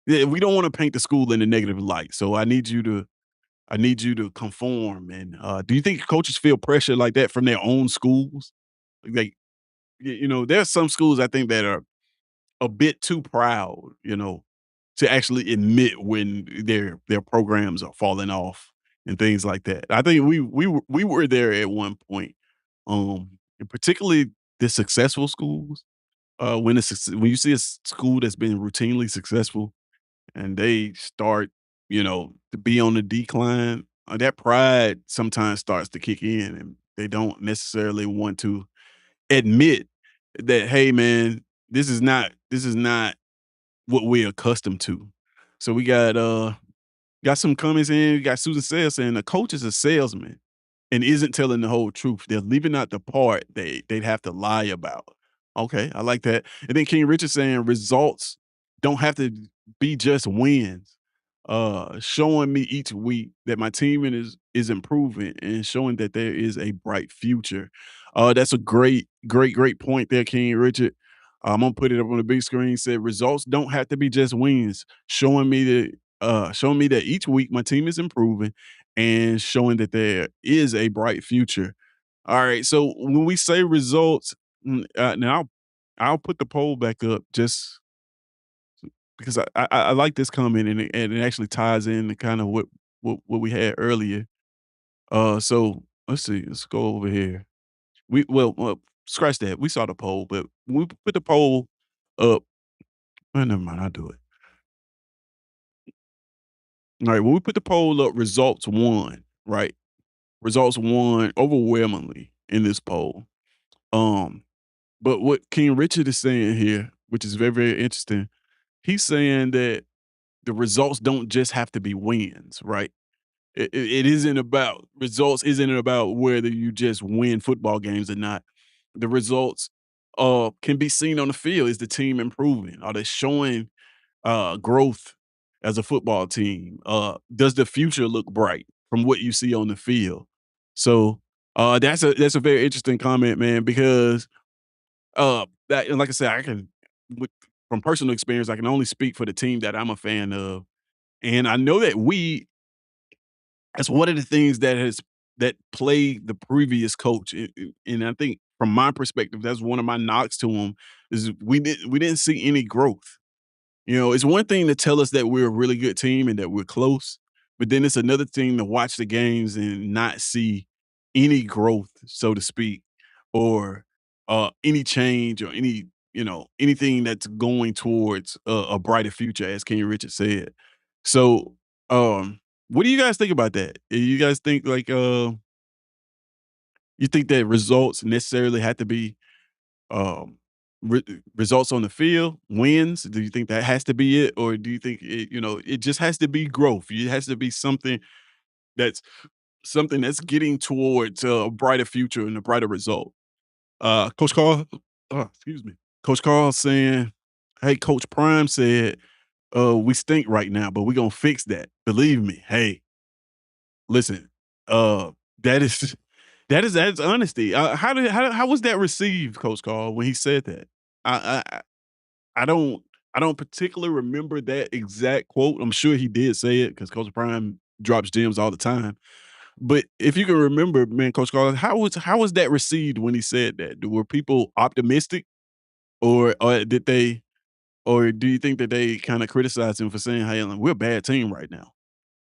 Yeah, we don't want to paint the school in a negative light. So I need you to conform. And do you think coaches feel pressure like that from their own schools? Like, there's some schools I think that are a bit too proud, to actually admit when their programs are falling off and things like that. I think we were there at one point, and particularly the successful schools. When you see a school that's been routinely successful and they start, to be on the decline, that pride sometimes starts to kick in, and They don't necessarily want to admit that, "Hey, man, this is not what we're accustomed to." So we got some comments in. We got Susan Sales saying the coach is a salesman and isn't telling the whole truth. They're leaving out the part they'd have to lie about. Okay, I like that. And then King Richard saying results don't have to be just wins. Showing me each week that my team is improving and showing that there is a bright future. That's a great point there, King Richard. I'm gonna put it up on the big screen. Said results don't have to be just wins. Showing me that each week my team is improving and showing that there is a bright future. All right. So when we say results, now I'll put the poll back up just because I like this comment and it actually ties in to kind of what we had earlier. So let's see. Let's go over here. Well, scratch that. We saw the poll, but when we put the poll up. Oh, never mind. I'll do it. All right. When we put the poll up, results won. Right. Results won overwhelmingly in this poll. Um, but what King Richard is saying here, which is very interesting, he's saying that the results don't just have to be wins, right? It isn't about results, isn't about whether you just win football games or not. The results can be seen on the field. Is the team improving? Are they showing growth as a football team? Does the future look bright from what you see on the field? So that's a very interesting comment, man, because that and like I said, I can with from personal experience, I can only speak for the team that I'm a fan of. And I know that that's one of the things that plagued the previous coach. And I think from my perspective, that's one of my knocks to him is we didn't see any growth. It's one thing to tell us that we're a really good team and that we're close, but then it's another thing to watch the games and not see any growth, so to speak, or any change or anything that's going towards a brighter future, as King Richard said. So, what do you guys think about that? You guys think like you think that results necessarily have to be um, results on the field, wins? Do you think that has to be it, or do you think it just has to be growth? It has to be that's something that's getting towards a brighter future and a brighter result. Coach Carl, excuse me, Coach Carl saying, "Hey, Coach Prime said, we stink right now, but we're gonna fix that. Believe me. Hey, listen, uh, that is." That's honesty. How was that received, Coach Carl, when he said that? I I don't I don't particularly remember that exact quote. I'm sure he did say it because Coach Prime drops gems all the time. But if you can remember, man, Coach Carter, how was that received when he said that? Were people optimistic, or did they, or do you think that they kind of criticized him for saying, "Hey, we're a bad team right now"?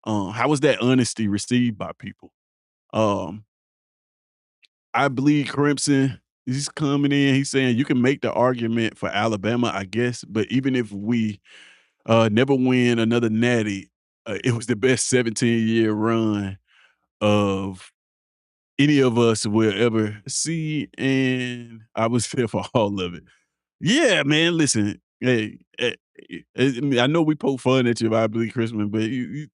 How was that honesty received by people? Um, I believe Crimson. He's coming in. He's saying you can make the argument for Alabama, I guess, but even if we never win another natty. It was the best 17-year run of any of us will ever see, and I was there for all of it. Yeah, man. Listen, hey, I know we poke fun at you, I believe Christmas, but you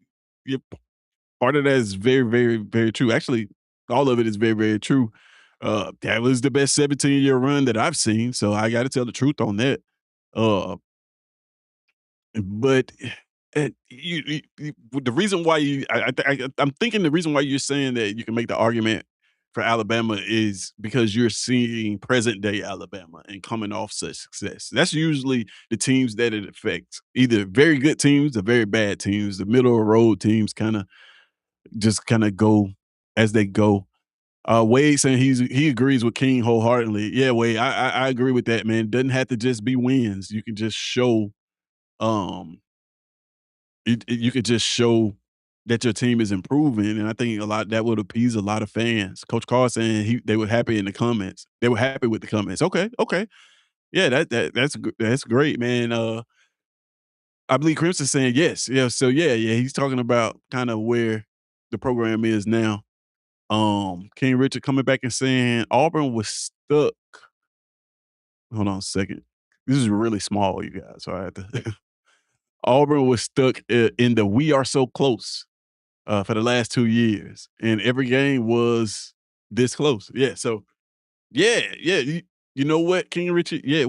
part of that is very, very, very true. Actually, all of it is very, very true. That was the best 17-year run that I've seen, so I got to tell the truth on that. Uh, But, the reason why I'm thinking the reason why you're saying that you can make the argument for Alabama is because you're seeing present day Alabama and coming off such success. That's usually the teams that it affects, either very good teams or very bad teams. The middle of the road teams kinda go as they go. Wade saying he agrees with King wholeheartedly. Yeah, Wade, I agree with that, man. It doesn't have to just be wins. You can just show, um you could just show that your team is improving, and I think a lot that would appease a lot of fans. Coach Carr saying they were happy in the comments. They were happy with the comments. Okay, okay. Yeah, that's great, man. I believe Crimson saying yes. Yeah, so yeah, he's talking about kind of where the program is now. King Richard coming back and saying Auburn was stuck. Hold on a second. This is really small, you guys. So I had to. Auburn was stuck in the "we are so close" for the last 2 years, and every game was this close. Yeah. So yeah, yeah. You know what, King Richard? Yeah,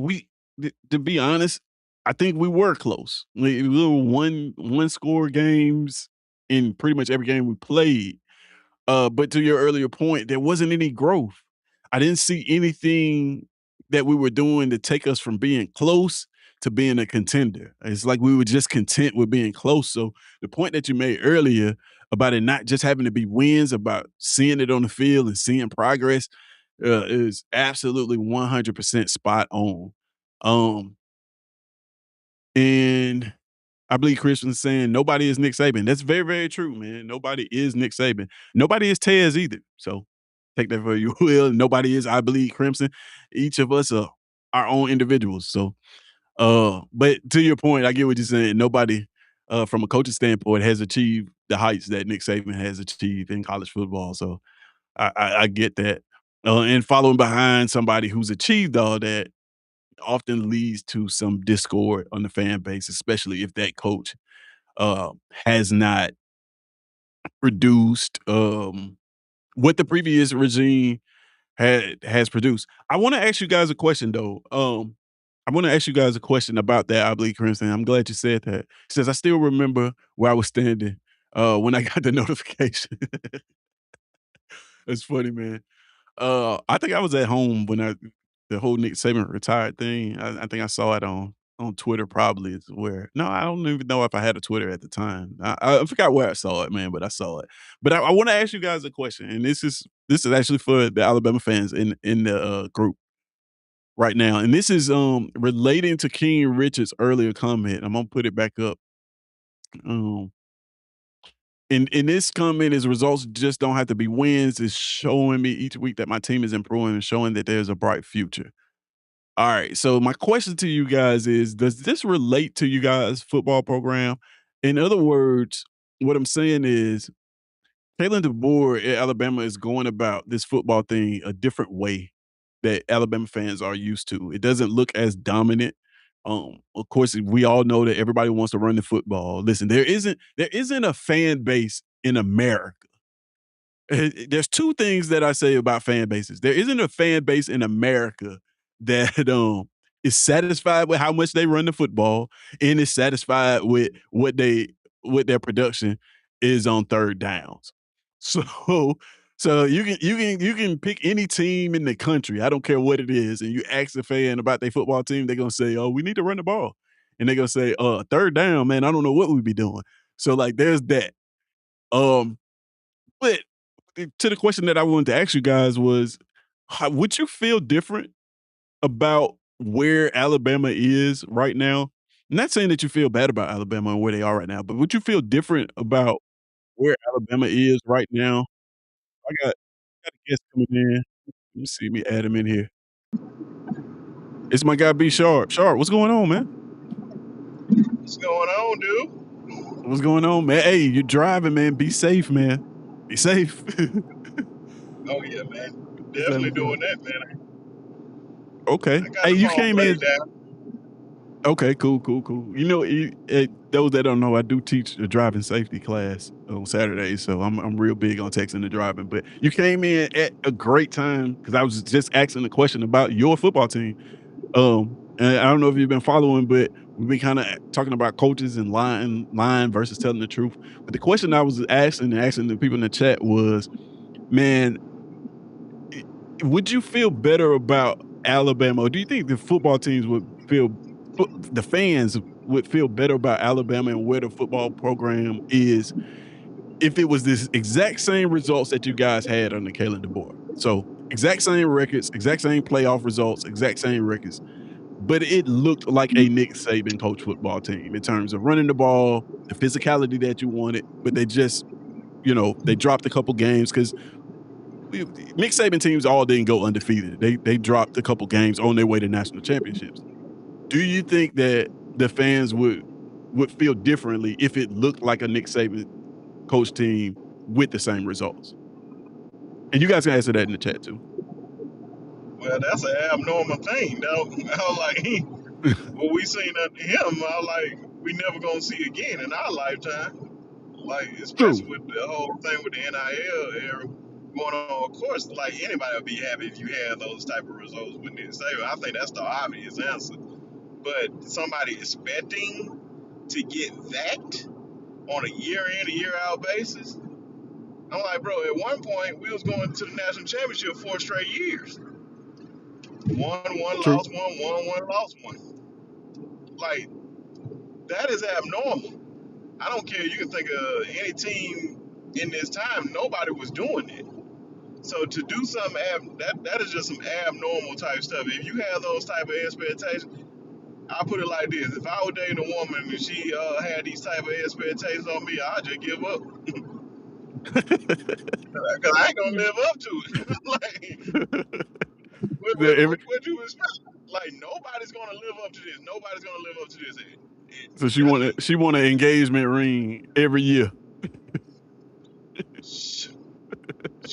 to be honest, I think we were close. We were one score games in pretty much every game we played. But to your earlier point, there wasn't any growth. I didn't see anything that we were doing to take us from being close to being a contender. It's like we were just content with being close. So the point that you made earlier about it not just having to be wins, about seeing it on the field and seeing progress, is absolutely 100% spot on. Um, and I believe Christian's saying nobody is Nick Saban. That's very, very true, man. Nobody is Nick Saban. Nobody is Tez either. So take that for you will. Nobody is, I believe, Crimson. Each of us are our own individuals. So, but to your point, I get what you're saying. Nobody, from a coaching standpoint, has achieved the heights that Nick Saban has achieved in college football. So I get that. And following behind somebody who's achieved all that often leads to some discord on the fan base, especially if that coach has not produced what the previous regime has produced. I want to ask you guys a question though. I want to ask you guys a question about that. I believe Crimson. I'm glad you said that. It says I still remember where I was standing when I got the notification. It's funny, man. I think I was at home when the whole Nick Saban retired thing. I think I saw it on Twitter probably is where no, I don't even know if I had a Twitter at the time. I forgot where I saw it, man, but I saw it. But I want to ask you guys a question, and this is actually for the Alabama fans in the group right now, and this is relating to King Richard's earlier comment. I'm gonna put it back up. Um, in this comment, his results just don't have to be wins. It's showing me each week that my team is improving and showing that there's a bright future. All right. So my question to you guys is, does this relate to you guys' football program? In other words, what I'm saying is Kalen DeBoer at Alabama is going about this football thing a different way that Alabama fans are used to. It doesn't look as dominant. Of course, we all know that everybody wants to run the football. Listen, there isn't a fan base in America. There's two things that I say about fan bases. There isn't a fan base in America that is satisfied with how much they run the football and is satisfied with what their production is on third downs. So you can pick any team in the country. I don't care what it is, and you ask a fan about their football team, they're gonna say, "Oh, we need to run the ball," and they're gonna say, third down, man. I don't know what we'd be doing." So like, there's that. Um, but to the question that I wanted to ask you guys was, would you feel different about where Alabama is right now? I'm not saying that you feel bad about Alabama and where they are right now, but would you feel different about where Alabama is right now? I got a guest coming in. Let me see, let me add him in here. It's my guy B Sharp. Sharp, what's going on, man? What's going on, dude? What's going on, man? Hey, you're driving, man. Be safe, man. Be safe. Oh yeah, man. Just let Definitely him know. doing that, man. Okay. I got Hey, the you phone came in. laid down. Okay, cool, cool, cool. You know, those that don't know, I do teach a driving safety class on Saturdays, so I'm real big on texting and driving. But you came in at a great time because I was just asking a question about your football team. And I don't know if you've been following, but we've been kind of talking about coaches and lying versus telling the truth. But the question I was asking the people in the chat was, man, I would you feel better about Alabama, or do you think the football teams would feel the fans would feel better about Alabama and where the football program is if it was this exact same results that you guys had under Kalen DeBoer? So, exact same records, exact same playoff results, exact same records, but it looked like a Nick Saban coach football team in terms of running the ball, the physicality that you wanted, but they just, they dropped a couple games because we Nick Saban teams all didn't go undefeated. They dropped a couple games on their way to national championships. Do you think that the fans would feel differently if it looked like a Nick Saban coach team with the same results? And you guys can answer that in the chat too. Well, that's an abnormal thing. Though. I was like, what we seen of him, I was like, we never gonna see again in our lifetime. Like, True. especially with the whole thing with the NIL era going on. Of course, like anybody would be happy if you had those type of results with Nick Saban. I think that's the obvious answer. But somebody expecting to get that on a year in, a year out basis, I'm like, bro, at one point we was going to the national championship 4 straight years. One, True. lost one, lost one. Like, that is abnormal. I don't care. You can think of any team in this time, nobody was doing it. So to do something that is just some abnormal type stuff. If you have those type of expectations, I put it like this: if I was dating a woman and she had these type of expectations on me, I'd just give up because I ain't gonna live up to it. Like, Every- what you expect? Like, nobody's gonna live up to this. Nobody's gonna live up to this. so That's she want an engagement ring every year. She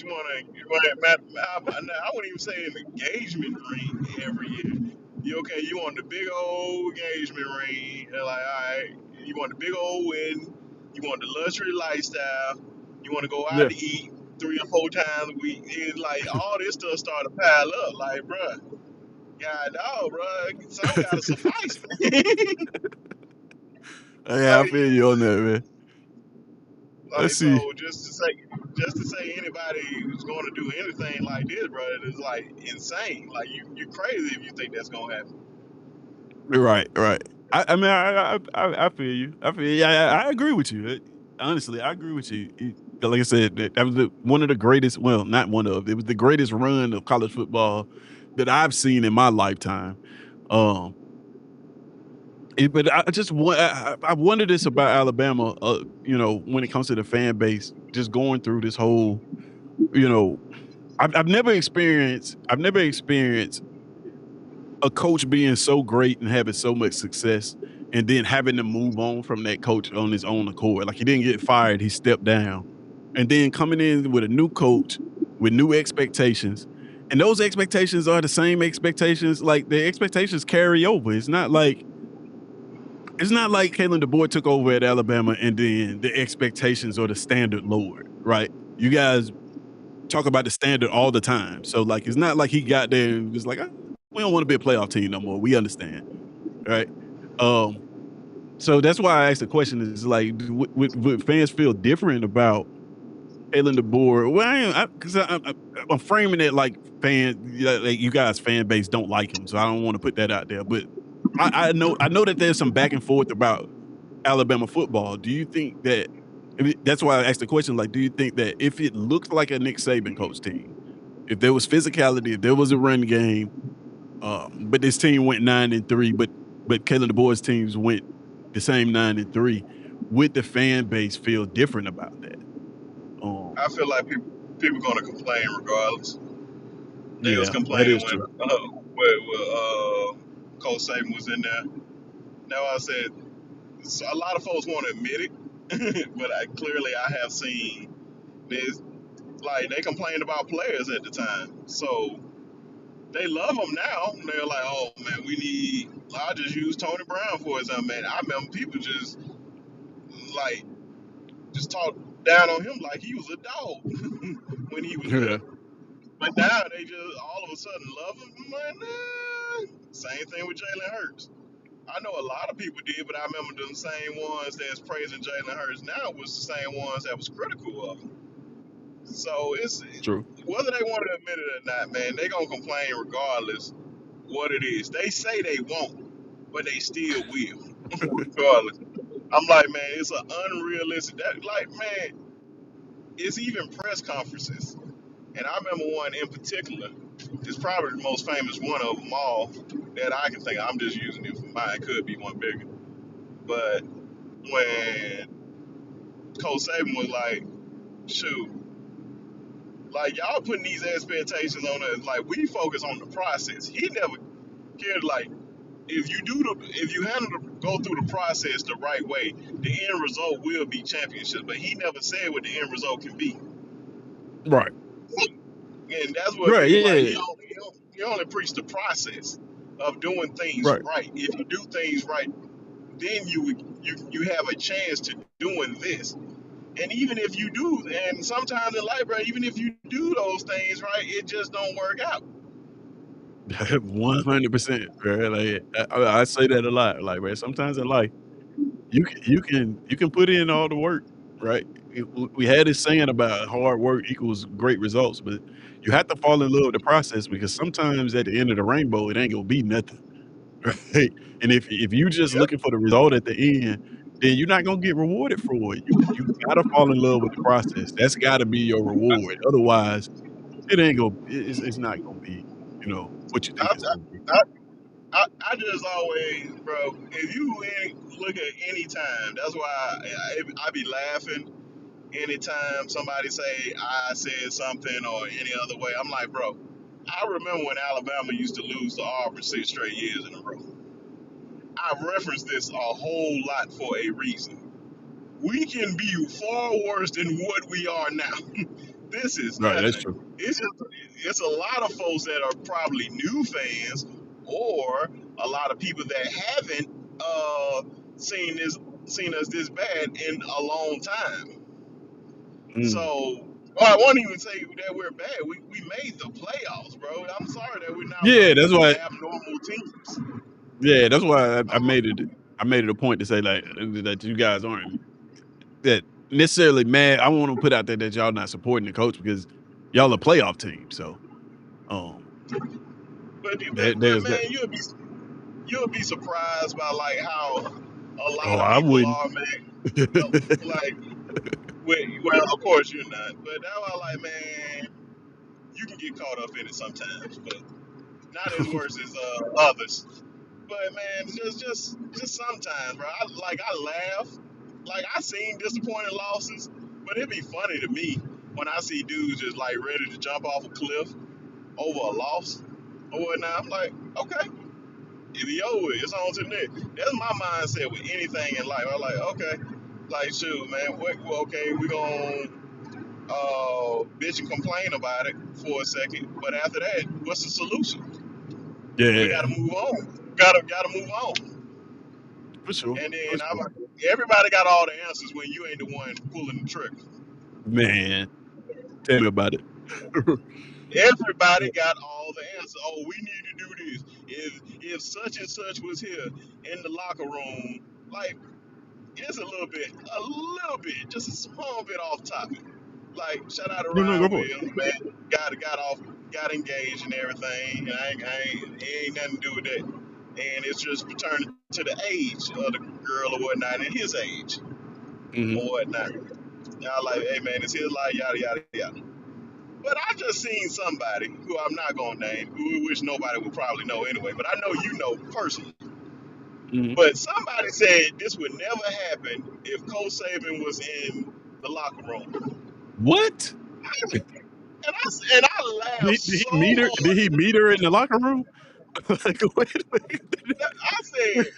I wouldn't even say an engagement ring every year. You okay? You want the big old engagement ring? They're like, all right. You want the big old wedding? You want the luxury lifestyle? You want to go out Yeah. to eat 3 or 4 times a week? It's like all this stuff started to pile up. Like, bruh, God, dog, bruh, some gotta suffice, man. Yeah, I Like, feel you on that, man. Let's like, see. so just to say anybody who's going to do anything like this, bro, is like insane. Like, you crazy if you think that's gonna happen. Right, right. I mean, I feel you. I feel you. I agree with you. Honestly, I agree with you. Like I said, that was one of the greatest. Well, not one of. It was the greatest run of college football that I've seen in my lifetime. Um, but I just want. I wonder this about Alabama. When it comes to the fan base, just going through this whole. You know, I've never experienced. I've never experienced a coach being so great and having so much success and then having to move on from that coach on his own accord. Like he didn't get fired, he stepped down. And then coming in with a new coach with new expectations. And those expectations are the same expectations, like the expectations carry over. It's not like Kalen DeBoer took over at Alabama and then the expectations or the standard lowered, right? You guys talk about the standard all the time. So like it's not like he got there and was like, we don't want to be a playoff team no more. We understand. Right. Um, so that's why I asked the question is like, would fans feel different about Kalen DeBoer? Well, because I'm framing it like like you guys fan base don't like him, so I don't want to put that out there. But I know that there's some back and forth about Alabama football. Do you think that? That's why I asked the question. Like, do you think that if it looked like a Nick Saban coach team, if there was physicality, if there was a run game, but this team went 9-3, but Kalen DeBoer's teams went the same 9-3. Would the fan base feel different about that? Um, I feel like people gonna complain regardless. They was yeah, that complaining is when true. Coach Saban was in there. Now I said so a lot of folks want to admit it, but I have seen this. Like, they complained about players at the time, so they love them now. They're like, oh man, we need. I'll just use Tony Brown for example. Man, I remember people like just talk down on him like he was a dog when he was there. Yeah, But now they just all of a sudden love him. I'm like, nah. Same thing with Jalen Hurts. I know a lot of people did, but I remember the same ones that's praising Jalen Hurts now was the same ones that was critical of him. So it's true. whether they want to admit it or not, man, they gonna complain regardless what it is. They say they won't, but they still will, regardless. I'm like, man, it's an unrealistic. That like, man, it's even press conferences, and I remember one in particular. It's probably the most famous one of them all that I can think of. I'm just using it for mine. Could be one bigger, but when Coach Saban was like, shoot, like y'all putting these expectations on us, like we focus on the process. He never cared like if you go through the process the right way, the end result will be championship. But he never said what the end result can be. Right. And that's what Right, be like. yeah, He only preach the process of doing things right. right. If you do things right, then you have a chance to doing this. And even if you do, and sometimes in life, bro, even if you do those things right, it just don't work out. 100%, bro, like, I say that a lot, like, man, sometimes in life, you can put in all the work, right? We had this saying about hard work equals great results, but you have to fall in love with the process because sometimes at the end of the rainbow, it ain't gonna be nothing, right? And if you just Yep. looking for the result at the end, then you're not gonna get rewarded for it. You gotta fall in love with the process. That's gotta be your reward. Otherwise, it ain't gonna it's not gonna be, what you think I, it's gonna be. I, I just always, bro, if you look at any time, that's why I be laughing anytime somebody say I said something or any other way. I'm like, bro, I remember when Alabama used to lose to Auburn 6 straight years in a row. I referenced this a whole lot for a reason. We can be far worse than what we are now. This is Right, that's nothing. true. It's a lot of folks that are probably new fans, or a lot of people that haven't seen this seen us this bad in a long time. Mm. So, well, I won't even say that we're bad. We made the playoffs, bro. I'm sorry that we're not one Yeah, of that's these why abnormal teams. I I'm made it a point to say, like, that you guys aren't that necessarily mad. I wanna put out there that y'all not supporting the coach because y'all a playoff team, so, um, but there's that. man, you'll be surprised by like how a Oh, lot of I people wouldn't. are, man. Like, well, of course you're not, but that's why, like, man, you can get caught up in it sometimes, but not as worse as others. But man, just sometimes, bro. I laugh. Like I seen disappointing losses, but it'd be funny to me when I see dudes just like ready to jump off a cliff over a loss or whatnot. I'm like, okay, it's over. It's on to the next. That's my mindset with anything in life. I'm like, okay, like shoot, man. Well, okay, we gonna bitch and complain about it for a second, but after that, what's the solution? We Yeah, gotta move on. Gotta move on. for sure, And for then sure. everybody got all the answers when you ain't the one pulling the trigger. Man, tell me about it. Everybody got all the answers. Oh, we need to do this. If such and such was here in the locker room, like it's a little bit, just a small bit off topic. Like shout out to No, no, go Ryan for it. Williams, man. Got engaged and everything, and it ain't nothing to do with that. And it's just pertaining to the age of the girl or whatnot, and his age Mhm, or whatnot. Y'all like, hey man, it's his life, yada yada yada. But I just seen somebody who I'm not gonna name, who which nobody would probably know anyway, but I know you know personally. mhm. But somebody said this would never happen if Coach Saban was in the locker room, What? and I laughed Did so he meet her did he hard. meet her in the locker room? Like, wait. I said,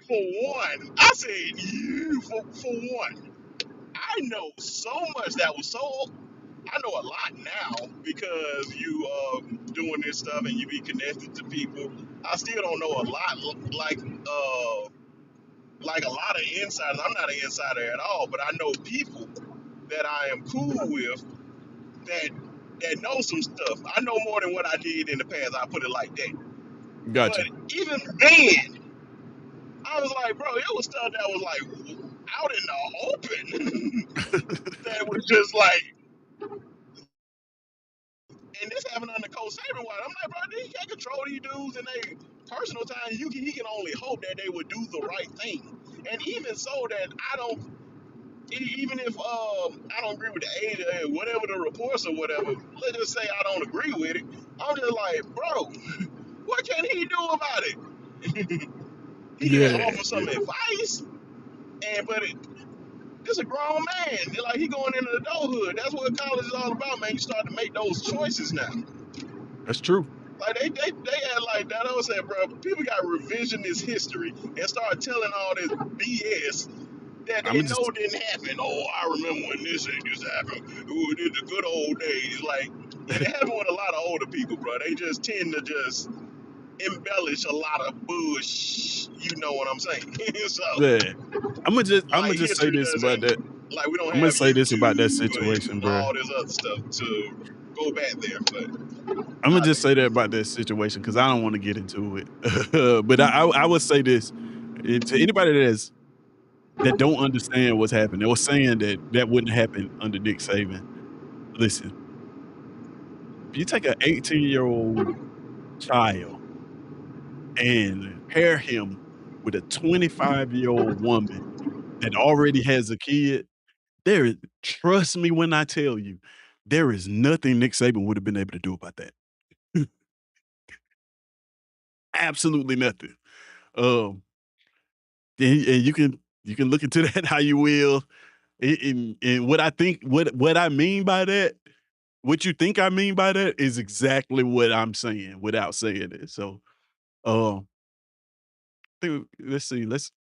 for one, I said you for one. I know so much that was so I know a lot now because you doing this stuff and you be connected to people. I still don't know a lot like a lot of insiders. I'm not an insider at all, but I know people that I am cool with that that know some stuff. I know more than what I did in the past. I put it like that. But Gotcha. even then, I was like, bro, it was stuff that was like out in the open that was just like and this happened under Coach Saban. I'm like, bro, he can't control these dudes in their personal time. He can only hope that they would do the right thing. And even so, that I don't, even if I don't agree with the age, whatever the reports or whatever, let's just say I don't agree with it. I'm just like, bro, what can he do about it? He can Yeah, offer some yeah. advice, but this a grown man. Like he going into adulthood. That's what college is all about, man. You start to make those choices now. That's true. Like they had like that. I was saying, bro, people got revisionist history and start telling all this BS that they Imma know just didn't happen. Oh, I remember when this and this happened. Ooh, it the good old days. Like, Yeah, it happens with a lot of older people, bro. They just tend to just embellish a lot of bush. You know what I'm saying? So, Yeah. Imma like, just say history this about that. doesn't, like, we don't Imma have say this about that YouTube situation, and bruh. all this other stuff to go back there. But Imma I just say that think, about that situation because I don't wanna get into it. But I would say this, to anybody that don't understand what's happening or saying that that wouldn't happen under Nick Saban, listen, if you take an 18-year-old child and pair him with a 25-year-old woman that already has a kid, there is trust me when I tell you, there is nothing Nick Saban would have been able to do about that. Absolutely nothing. Um, and you can look into that how you will. And what I think what I mean by that, what you think I mean by that is exactly what I'm saying without saying it. So, um, let's see, let's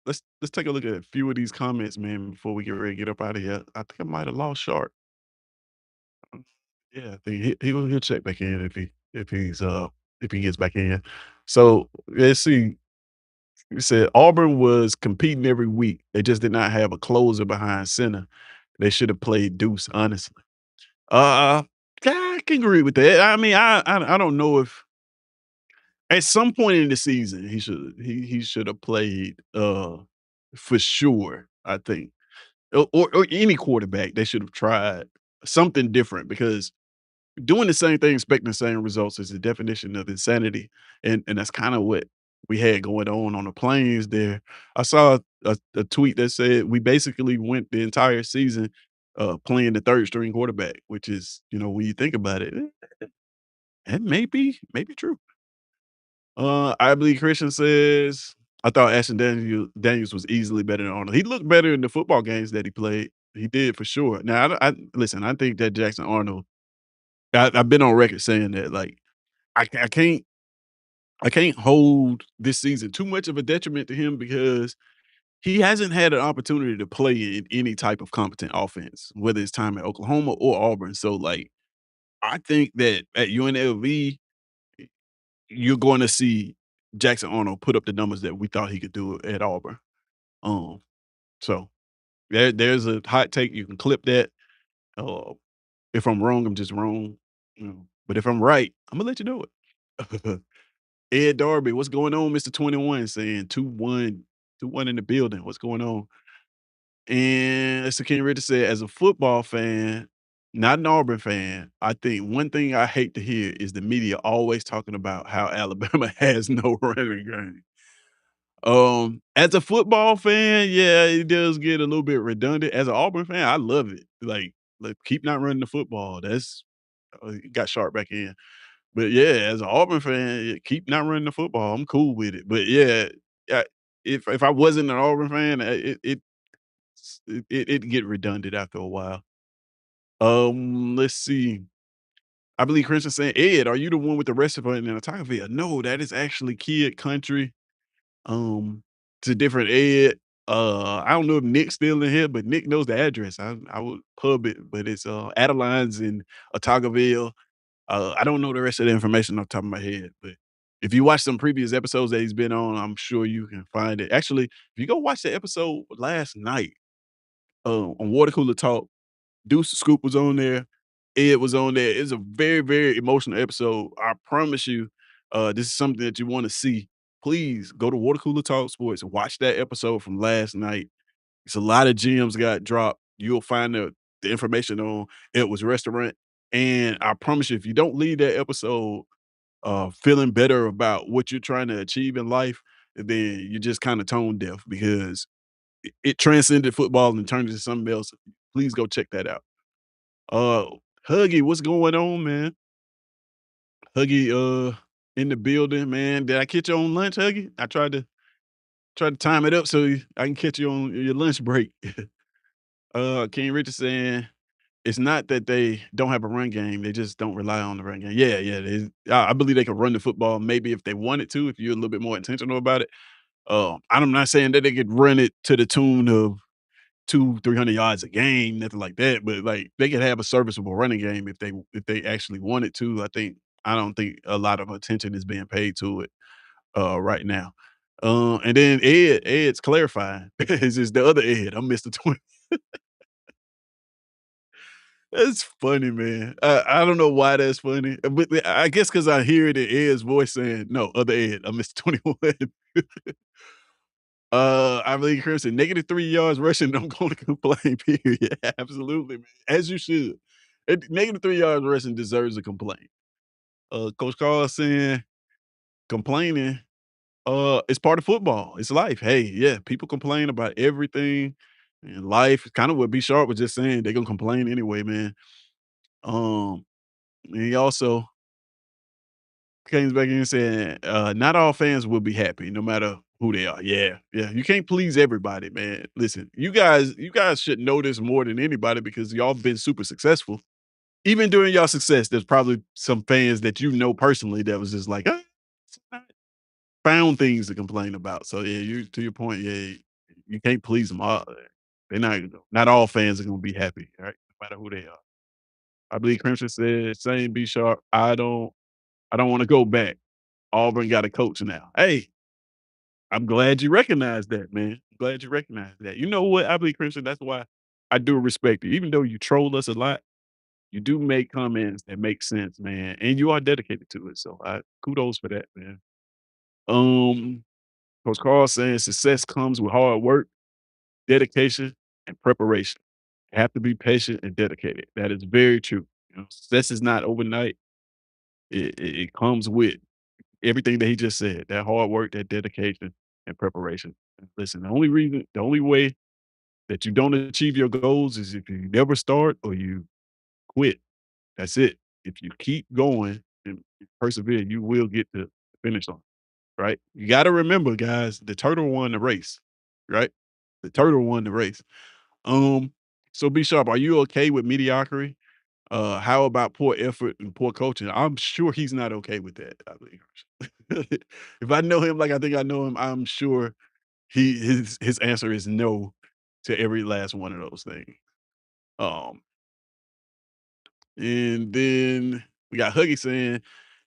take a look at a few of these comments, man, before we get ready to get up out of here. I think I might have lost Sharp. Um, Yeah, I think he'll check back in if he gets back in. So let's see. You said Auburn was competing every week. They just did not have a closer behind center. They should have played Deuce, honestly. Uh, yeah, I can agree with that. I mean, I don't know if at some point in the season he should have played for sure. I think or any quarterback they should have tried something different because doing the same thing, expecting the same results is the definition of insanity, and that's kind of what we had going on the plains there. I saw a tweet that said we basically went the entire season playing the third string quarterback, which is when you think about it, it may be true. I believe Christian says I thought Ashton Daniels was easily better than Arnold. He looked better in the football games that he played. He did for sure. Now, listen. I think that Jackson Arnold. I've been on record saying that like I can't hold this season too much of a detriment to him because he hasn't had an opportunity to play in any type of competent offense, whether it's time at Oklahoma or Auburn. So, like, I think that at UNLV, you're going to see Jackson Arnold put up the numbers that we thought he could do at Auburn. Um, so there's a hot take. You can clip that. Uh, if I'm wrong, I'm just wrong. But if I'm right, I'm gonna let you know it. Ed Darby, what's going on, Mr. 21? Saying 2-1, 2-1 in the building. What's going on? And as King Richard said, as a football fan, not an Auburn fan, I think one thing I hate to hear is the media always talking about how Alabama has no running game. As a football fan, yeah, it does get a little bit redundant. As an Auburn fan, I love it. Like keep not running the football. That's got Sharp back in. But yeah, as an Auburn fan, yeah, keep not running the football. I'm cool with it. But yeah, if I wasn't an Auburn fan, it'd get redundant after a while. Let's see. I believe Christian saying, Ed, are you the one with the restaurant in Atacaville? No, that is actually Kid Country. It's a different Ed. I don't know if Nick's still in here, but Nick knows the address. I would pub it, but it's Adeline's in Atacaville. I don't know the rest of the information off the top of my head, but if you watch some previous episodes that he's been on, I'm sure you can find it. Actually, if you go watch the episode last night, on Water Cooler Talk, Deuce Scoop was on there, Ed was on there. It's a very, very emotional episode. I promise you, this is something that you want to see. Please go to Water Cooler Talk Sports and watch that episode from last night. It's a lot of gems got dropped. You'll find the information on It Was Restaurant. And I promise you, if you don't leave that episode feeling better about what you're trying to achieve in life, then you're just kind of tone deaf because it transcended football and turned into something else. Please go check that out. Uh, Huggy, what's going on, man? Huggy, in the building, man. Did I catch you on lunch, Huggy? I tried to time it up so I can catch you on your lunch break. King Richard saying it's not that they don't have a run game; they just don't rely on the run game. Yeah, yeah. I believe they could run the football maybe if they wanted to, if you're a little bit more intentional about it. I'm not saying that they could run it to the tune of 200-300 yards a game, nothing like that, but, like, they could have a serviceable running game if they actually wanted to. I don't think a lot of attention is being paid to it, right now. And then Ed's clarifying. It's just the other Ed. I'm Mr. 20. That's funny, man. I don't know why that's funny, but I guess because I hear it in Ed's voice saying, "No, other Ed, I'm Mr. 21." I believe Crimson, -3 yards rushing, I'm gonna complain, period. Absolutely, man, as you should. -3 yards rushing deserves a complaint. Coach Carl saying complaining, it's part of football. It's life. Hey, yeah, people complain about everything in life. Kind of what B Sharp was just saying. They're gonna complain anyway, man. Um, and he also came back in and said, not all fans will be happy, no matter who they are. Yeah, yeah. You can't please everybody, man. Listen, you guys should know this more than anybody because y'all been super successful. Even during y'all success, there's probably some fans that you know personally that was just like, found things to complain about. So yeah, you to your point, yeah, you can't please them all. They're not all fans are gonna be happy, right? No matter who they are. I believe Crimson said, same B Sharp. I don't want to go back. Auburn got a coach now. Hey, I'm glad you recognize that, man. Glad you recognize that. You know what? I believe Crimson, that's why I do respect you. Even though you troll us a lot, you do make comments that make sense, man. And you are dedicated to it. So I kudos for that, man. Um, Coach Carl saying success comes with hard work, dedication, and preparation. You have to be patient and dedicated. That is very true. You know, success is not overnight. It comes with everything that he just said, that hard work, that dedication, and preparation. Listen, the only way that you don't achieve your goals is if you never start or you quit. That's it. If you keep going and persevere, you will get to the finish line, right? You got to remember, guys, the turtle won the race, right? The turtle won the race. Um, so be sharp. Are you okay with mediocrity? How about poor effort and poor coaching? I'm sure he's not okay with that. I believe. If I know him like I think I know him, I'm sure his answer is no to every last one of those things. Um, and then we got Huggy saying,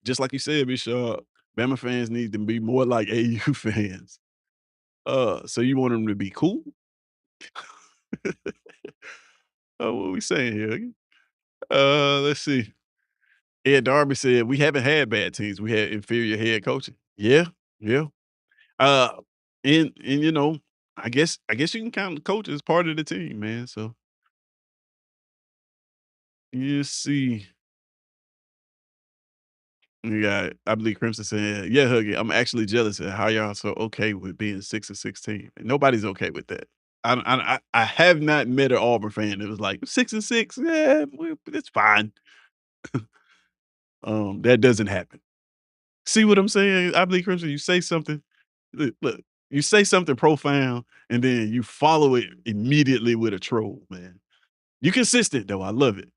just like you said, Bishop, Bama fans need to be more like AU fans. So you want them to be cool? What we saying here? Huggy? Let's see. Ed Darby said, "We haven't had bad teams. We had inferior head coaching." Yeah, yeah. Uh, and you know, I guess you can count the coach as part of the team, man. So you see, you got I believe Crimson saying, "Yeah, Huggy, I'm actually jealous at how y'all so okay with being 6-16. Nobody's okay with that. I have not met an Auburn fan that was like 6-6. Yeah, it's fine. That doesn't happen. See what I'm saying? I believe Crimson, you say something, look, you say something profound, and then you follow it immediately with a troll, man. You consistent though, I love it.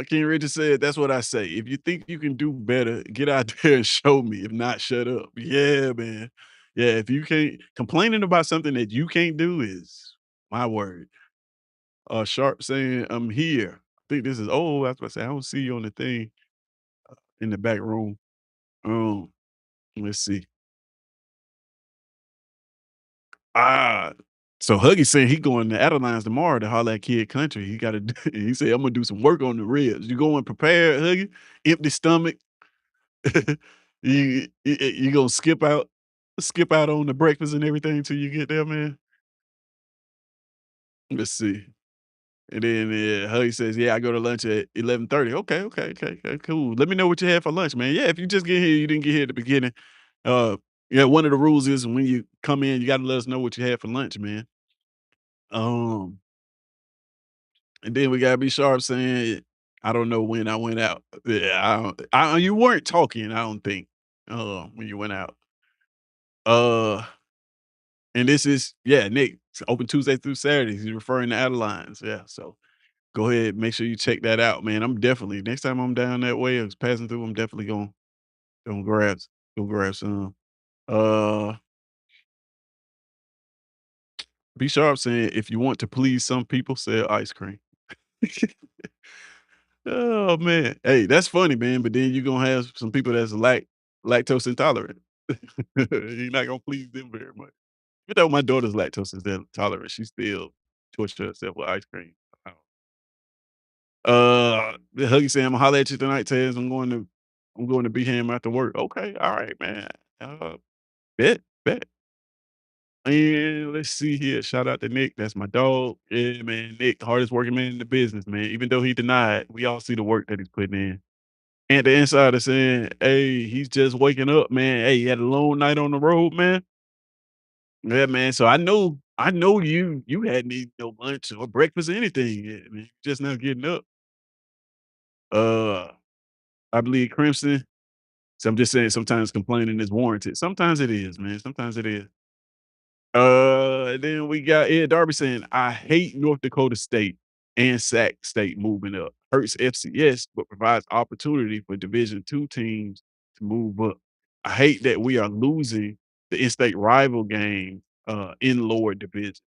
King Richard said, "That's what I say. If you think you can do better, get out there and show me. If not, shut up." Yeah, man. Yeah, if you can't complaining about something that you can't do is my word. Sharp saying, "I'm here." I think this is oh, I was about to say, I don't see you on the thing in the back room. Um, let's see. Ah, so Huggy said he going to Adelines tomorrow to holler at Kid Country. He got to. He said, "I'm gonna do some work on the ribs." You going prepared, Huggy? Empty stomach. You gonna skip out on the breakfast and everything till you get there, man. Let's see. And then Huggy says, "Yeah, I go to lunch at 11:30." Okay, okay, okay, okay, cool. Let me know what you had for lunch, man. Yeah, if you just get here, you didn't get here at the beginning. Uh, yeah, one of the rules is when you come in, you got to let us know what you had for lunch, man. Um, And then we gotta be sharp saying, "I don't know when I went out." Yeah, you weren't talking, I don't think, when you went out. Uh, and this is yeah, Nick, it's open Tuesday through Saturdays. He's referring to Adelines. Yeah, so go ahead, make sure you check that out, man. I'm definitely next time I'm down that way or passing through, I'm definitely gonna grab some. Uh, B Sharp saying, "If you want to please some people, sell ice cream." Oh, man. Hey, that's funny, man, but then you're gonna have some people that's lactose intolerant. You're not gonna please them very much. Even though my daughter's lactose intolerant, she still torture herself with ice cream. Wow. The Huggy saying, "Imma holler at you tonight, Taz. I'm going to Beham after work." "Okay, alright, man. Bet, bet." And let's see here. Shout out to Nick. That's my dog. Yeah, man. Nick, hardest working man in the business, man. Even though he denied, we all see the work that he's putting in. And the insider saying, "Hey, he's just waking up, man. Hey, he had a long night on the road, man." Yeah, man. So I know you hadn't eaten no lunch or breakfast or anything yet, man. Just now getting up. Uh, I believe Crimson. So I'm just saying sometimes complaining is warranted. Sometimes it is, man. Sometimes it is. Then we got Ed Darby saying, "I hate North Dakota State and Sac State moving up. Hurts FCS, but provides opportunity for Division II teams to move up. I hate that we are losing the in-state rival game in lower divisions."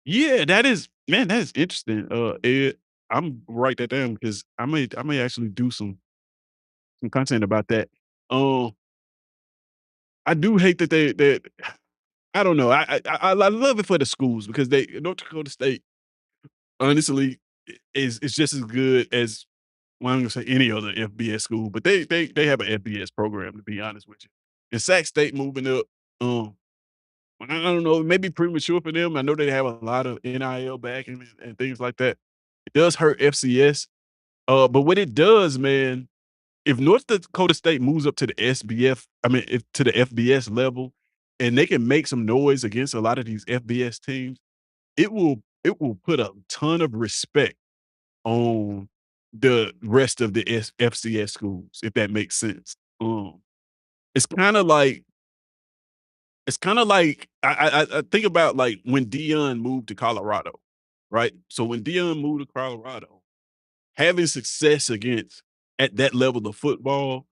Yeah, that is man, that is interesting. Ed, I'm write that down because I may actually do some content about that. Um, I do hate that I don't know. I love it for the schools because they North Dakota State honestly is just as good as well, I'm gonna say any other FBS school, but they have an FBS program to be honest with you. And Sac State moving up, um, I don't know, maybe premature for them. I know they have a lot of NIL backing and things like that. It does hurt FCS, but what it does, man, if North Dakota State moves up to the SBF, I mean, if to the FBS level, and they can make some noise against a lot of these FBS teams, it will put a ton of respect on the rest of the FCS schools, if that makes sense. It's kind of like I think about like when Dion moved to Colorado, right? So when Dion moved to Colorado, having success against at that level of football.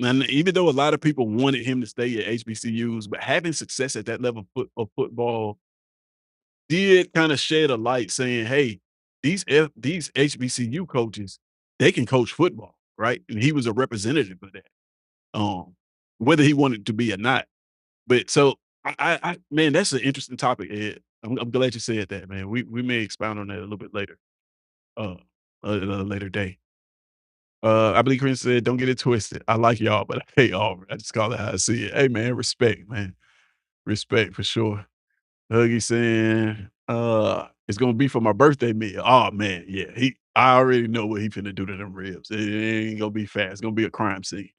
And even though a lot of people wanted him to stay at HBCUs, but having success at that level of football did kind of shed a light saying, "Hey, these HBCU coaches, they can coach football," right? And he was a representative of that, whether he wanted to be or not. But so man, that's an interesting topic, Ed. I'm glad you said that, man. We may expound on that a little bit later, uh, at a later day. I believe Chris said, "Don't get it twisted. I like y'all, but I hate Auburn. I just call it how I see it." Hey, man, respect, man. Respect for sure. Huggy saying, "It's gonna be for my birthday meal." Oh man, yeah. I already know what he finna do to them ribs. It ain't gonna be fast. It's gonna be a crime scene.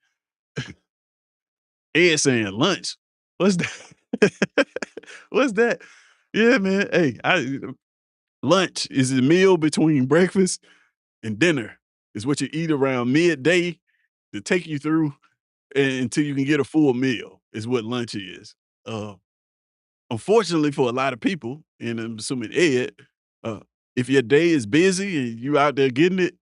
Ed saying lunch. What's that? What's that? Yeah, man. Hey, lunch is a meal between breakfast and dinner. It's what you eat around midday to take you through until you can get a full meal is what lunch is. Uh, Unfortunately for a lot of people, and I'm assuming Ed, uh, if your day is busy and you out there getting it,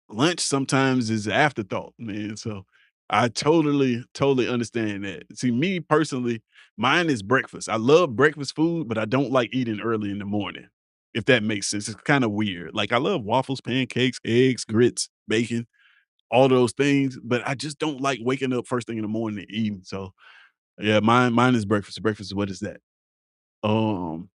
lunch sometimes is an afterthought, man. So I totally understand that. See, me personally, mine is breakfast. I love breakfast food, but I don't like eating early in the morning. If that makes sense, it's kind of weird. Like I love waffles, pancakes, eggs, grits, bacon, all those things, but I just don't like waking up first thing in the morning and eating. So yeah, mine is breakfast. Breakfast, what is that? Um,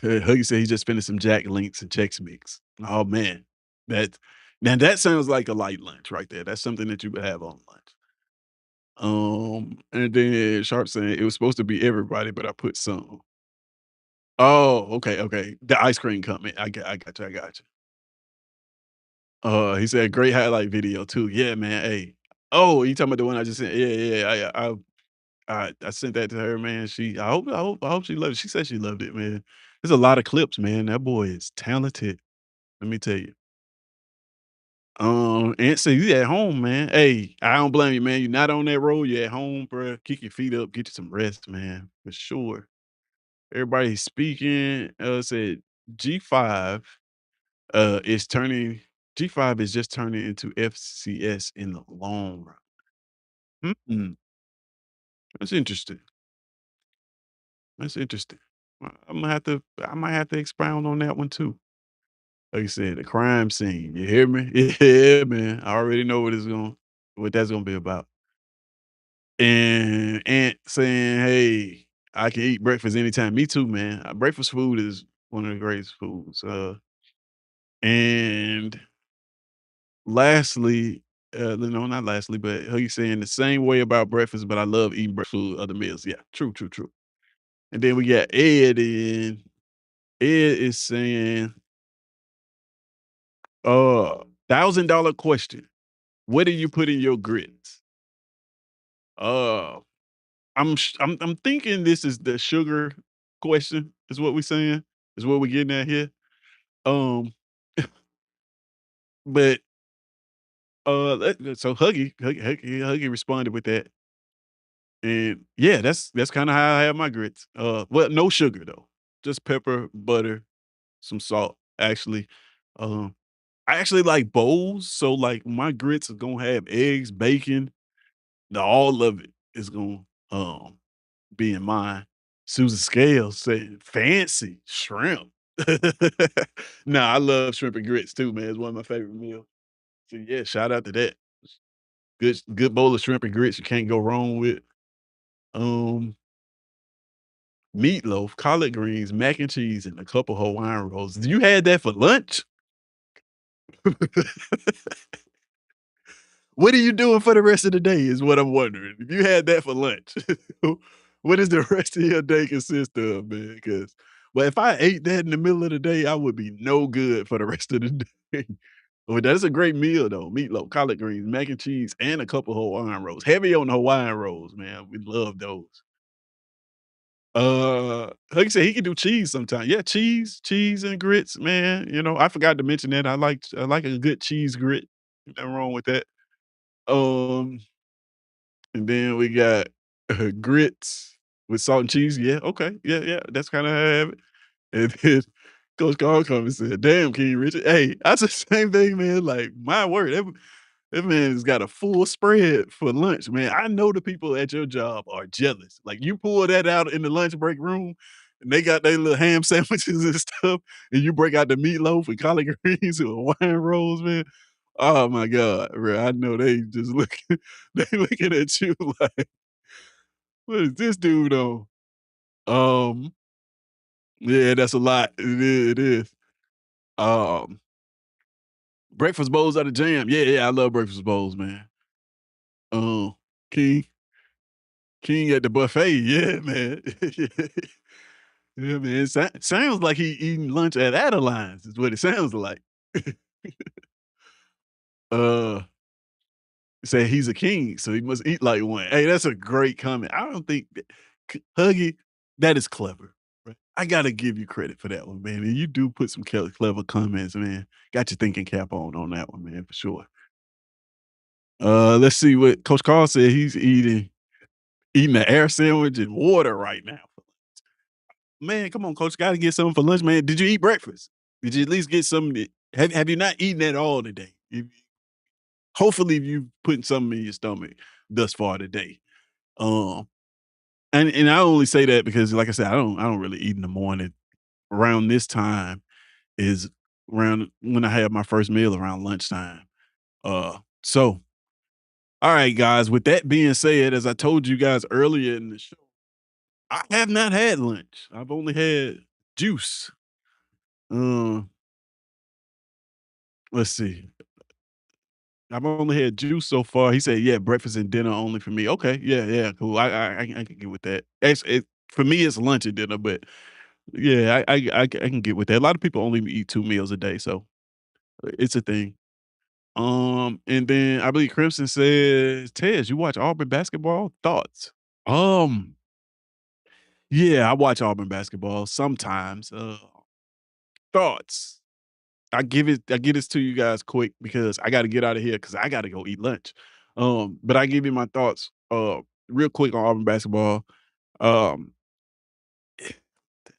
Huggy said he just finished some Jack Links and Chex Mix. Oh man, that now that sounds like a light lunch right there. That's something that you would have on lunch. And then Sharp saying it was supposed to be everybody, but I put some. Oh, okay. The ice cream company. I got you. He said great highlight video too. Yeah, man. Hey. Oh, you talking about the one I just sent? Yeah. I sent that to her, man. I hope she loved it. She said she loved it, man. There's a lot of clips, man. That boy is talented. Let me tell you. And so you at home, man. Hey, I don't blame you, man. You're not on that road. You're at home, bro. Kick your feet up, get you some rest, man, for sure. Everybody speaking. Said G5 is turning. G5 is just turning into FCS in the long run. Mm, that's interesting. That's interesting. I might have to expound on that one too. Like you said, the crime scene. You hear me? Yeah, man. I already know what that's gonna be about. And Aunt saying, "Hey, I can eat breakfast anytime." Me too, man. Breakfast food is one of the greatest foods. And lastly, no, not lastly, but how you saying the same way about breakfast, but I love eating breakfast food, other meals. Yeah, true, true, true. And then we got Ed in. Ed is saying, $1,000 question. What do you put in your grits? Uh, I'm thinking this is the sugar question, is what we're saying, is what we're getting at here. Um, but so Huggy responded with that. And yeah, that's kind of how I have my grits. Well, no sugar though. Just pepper, butter, some salt, actually. Um, I actually like bowls, so like my grits are gonna have eggs, bacon, all of it is gonna be in mine. Susan Scales said, "Fancy shrimp." Nah, I love shrimp and grits too, man. It's one of my favorite meals. So yeah, shout out to that. Good bowl of shrimp and grits you can't go wrong with. Um, Meatloaf, collard greens, mac and cheese, and a couple Hawaiian rolls. You had that for lunch? What are you doing for the rest of the day is what I'm wondering. If you had that for lunch, what does the rest of your day consist of, man? Because well, if I ate that in the middle of the day, I would be no good for the rest of the day. Well, that's a great meal though. Meatloaf, collard greens, mac and cheese, and a couple Hawaiian rolls. Heavy on the Hawaiian rolls, man. We love those. Like you said, he can do cheese sometimes. Yeah, cheese and grits, man. You know, I forgot to mention that. I like a good cheese grit. Nothing wrong with that. Um, and then we got grits with salt and cheese. Yeah, okay. Yeah, yeah. That's kind of how I have it. And then Coach Carl comes and said, "Damn, King Richard. Hey, that's the same thing, man. Like, my word, that man has got a full spread for lunch, man. I know the people at your job are jealous. Like, you pull that out in the lunch break room, and they got their little ham sandwiches and stuff, and you break out the meatloaf and collard greens and Hawaiian rolls, man. Oh my God, bro. I know they just looking, they looking at you like, what is this dude on? Um, yeah, that's a lot. It is. Um, breakfast bowls are the jam. Yeah, yeah, I love breakfast bowls, man. Um, King, King at the buffet. Yeah, man. Yeah, man. Sounds like he eating lunch at Adeline's is what it sounds like. uh, Say he's a king, so he must eat like one. Hey, that's a great comment. I don't think that Huggy, that is clever. Right? I gotta give you credit for that one, man. And you do put some clever comments, man. Got your thinking cap on that one, man, for sure. Let's see what Coach Carl said. He's eating an air sandwich and water right now. Man, come on, Coach. Got to get something for lunch, man. Did you eat breakfast? Did you at least get something? Have you not eaten at all today? Hopefully, you putting something in your stomach thus far today. Um, and I only say that because, like I said, I don't really eat in the morning. Around this time is around when I have my first meal around lunchtime. So all right, guys. With that being said, as I told you guys earlier in the show, I have not had lunch. I've only had juice. Uh, let's see. I've only had juice so far. He said, "Yeah, breakfast and dinner only for me." Okay, yeah, yeah, cool. I can get with that. For me, it's lunch and dinner, but yeah, I can get with that. A lot of people only eat 2 meals a day, so it's a thing. And then I believe Crimson says, "Tez, you watch Auburn basketball? Thoughts?" Um, yeah, I watch Auburn basketball sometimes. Thoughts? I get this to you guys quick because I got to get out of here because I got to go eat lunch. But I give you my thoughts real quick on Auburn basketball. Um,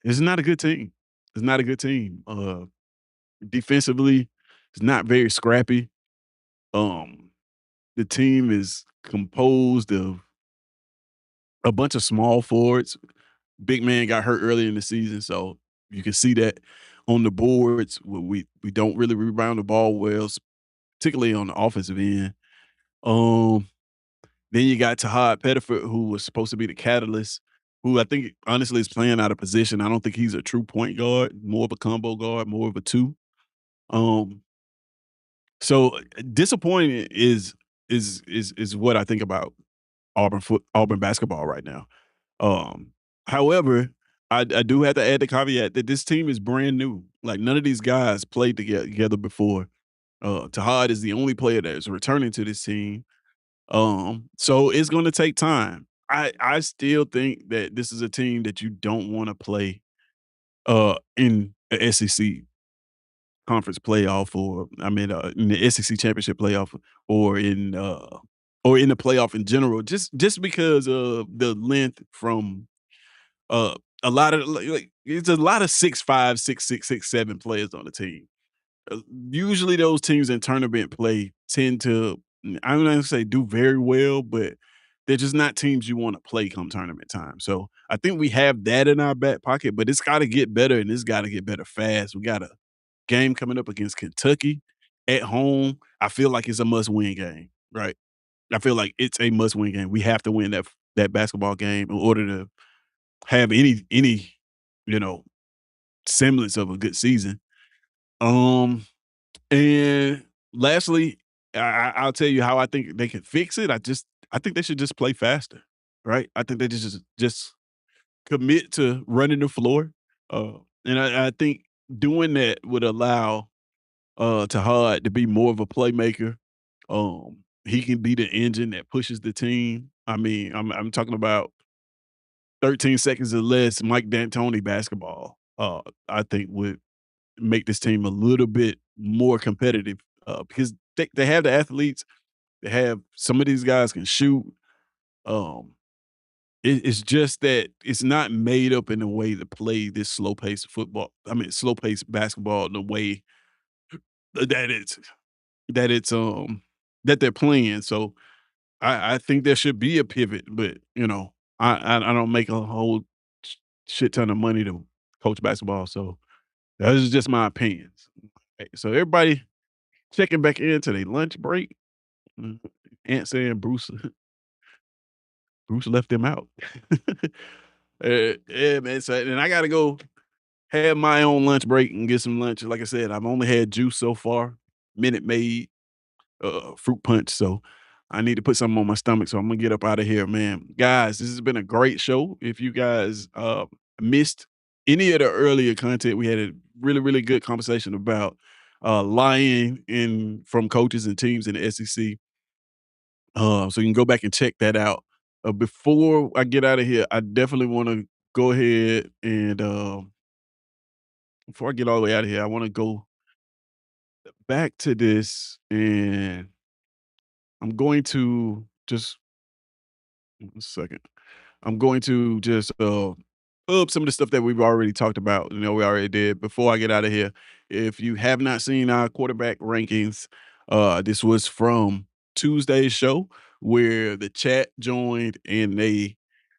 it's not a good team. It's not a good team. Defensively, it's not very scrappy. Um, the team is composed of a bunch of small forwards Big man got hurt early in the season, so you can see that on the boards. We don't really rebound the ball well, particularly on the offensive end. Um, then you got Tahad Pettiford, who was supposed to be the catalyst, who I think honestly is playing out of position. I don't think he's a true point guard, more of a combo guard, more of a two. Um, so disappointing is what I think about Auburn basketball right now. Um, However, I do have to add the caveat that this team is brand new. Like none of these guys played together before. Tahad is the only player that is returning to this team. So it's going to take time. I still think that this is a team that you don't want to play in the SEC conference playoff, or I mean in the SEC championship playoff, or in the playoff in general, just because of the length from uh a lot of it's a lot of 6'5", 6'6", 6'7" players on the team. Uh, Usually those teams in tournament play tend to, I'm not gonna say do very well, but they're just not teams you want to play come tournament time. So I think we have that in our back pocket, but it's got to get better, and it's got to get better fast. We got a game coming up against Kentucky at home. I feel like it's a must-win game, right? I feel like it's a must-win game. We have to win that basketball game in order to have any you know semblance of a good season. Um, and lastly, I'll tell you how I think they can fix it. I think they should just play faster, right? I think they just commit to running the floor, and I think doing that would allow Tahad to be more of a playmaker. He can be the engine that pushes the team. I mean, I'm talking about 13 seconds or less Mike D'Antoni basketball. I think would make this team a little bit more competitive, because they have the athletes. They have some of these guys can shoot. Um, it's just that it's not made up in a way to play this slow pace football. I mean, slow pace basketball in the way that it's that it's that they're playing. So I think there should be a pivot, but I don't make a whole shit ton of money to coach basketball. So that is just my opinions. Hey, so everybody checking back into their lunch break. Mhm. Ant saying Bruce left them out. Yeah, man. So and I gotta go have my own lunch break and get some lunch. Like I said, I've only had juice so far, Minute Maid, fruit punch. So I need to put something on my stomach. So I'm gonna get up out of here, man. Guys, this has been a great show. If you guys missed any of the earlier content, we had a really, really good conversation about lying in from coaches and teams in the SEC. So you can go back and check that out. Before I get out of here, I definitely want to go ahead and before I get all the way out of here, I want to go back to this, and I'm going to just 1 second. I'm going to just pull up some of the stuff that we've already talked about. We already did. Before I get out of here, if you have not seen our quarterback rankings, this was from Tuesday's show where the chat joined and they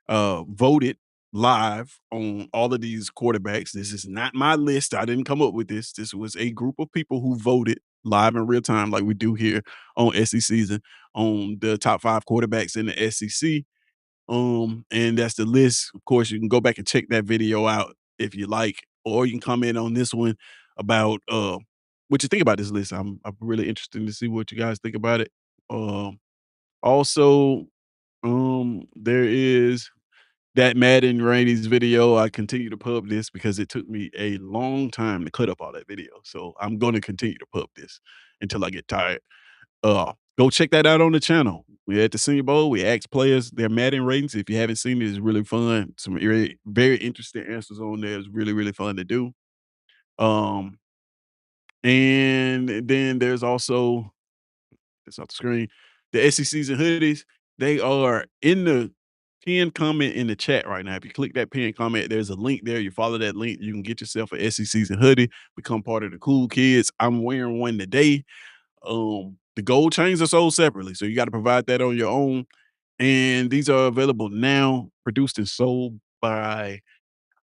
voted live on all of these quarterbacks. This is not my list. I didn't come up with this. This was a group of people who voted live in real time, like we do here on SECZN, on the top 5 quarterbacks in the SEC. And that's the list. Of course, you can go back and check that video out if you like, or you can comment on this one about what you think about this list. I'm really interested to see what you guys think about it. Um, Also, there is that Madden Rainey's video. I continue to pub this because it took me a long time to cut up all that video. So I'm gonna continue to pub this until I get tired. Go check that out on the channel. We're at the Senior Bowl. We ask players their Madden ratings. If you haven't seen it, it's really fun. Some very, very interesting answers on there. It's really, really fun to do. Um, and then there's also it's off the screen. The SECs and hoodies, they are in the pinned comment in the chat right now. If you click that pinned comment, there's a link there. You follow that link, you can get yourself a SECs and hoodie, become part of the cool kids. I'm wearing one today. The gold chains are sold separately, so you got to provide that on your own. And these are available now, produced and sold by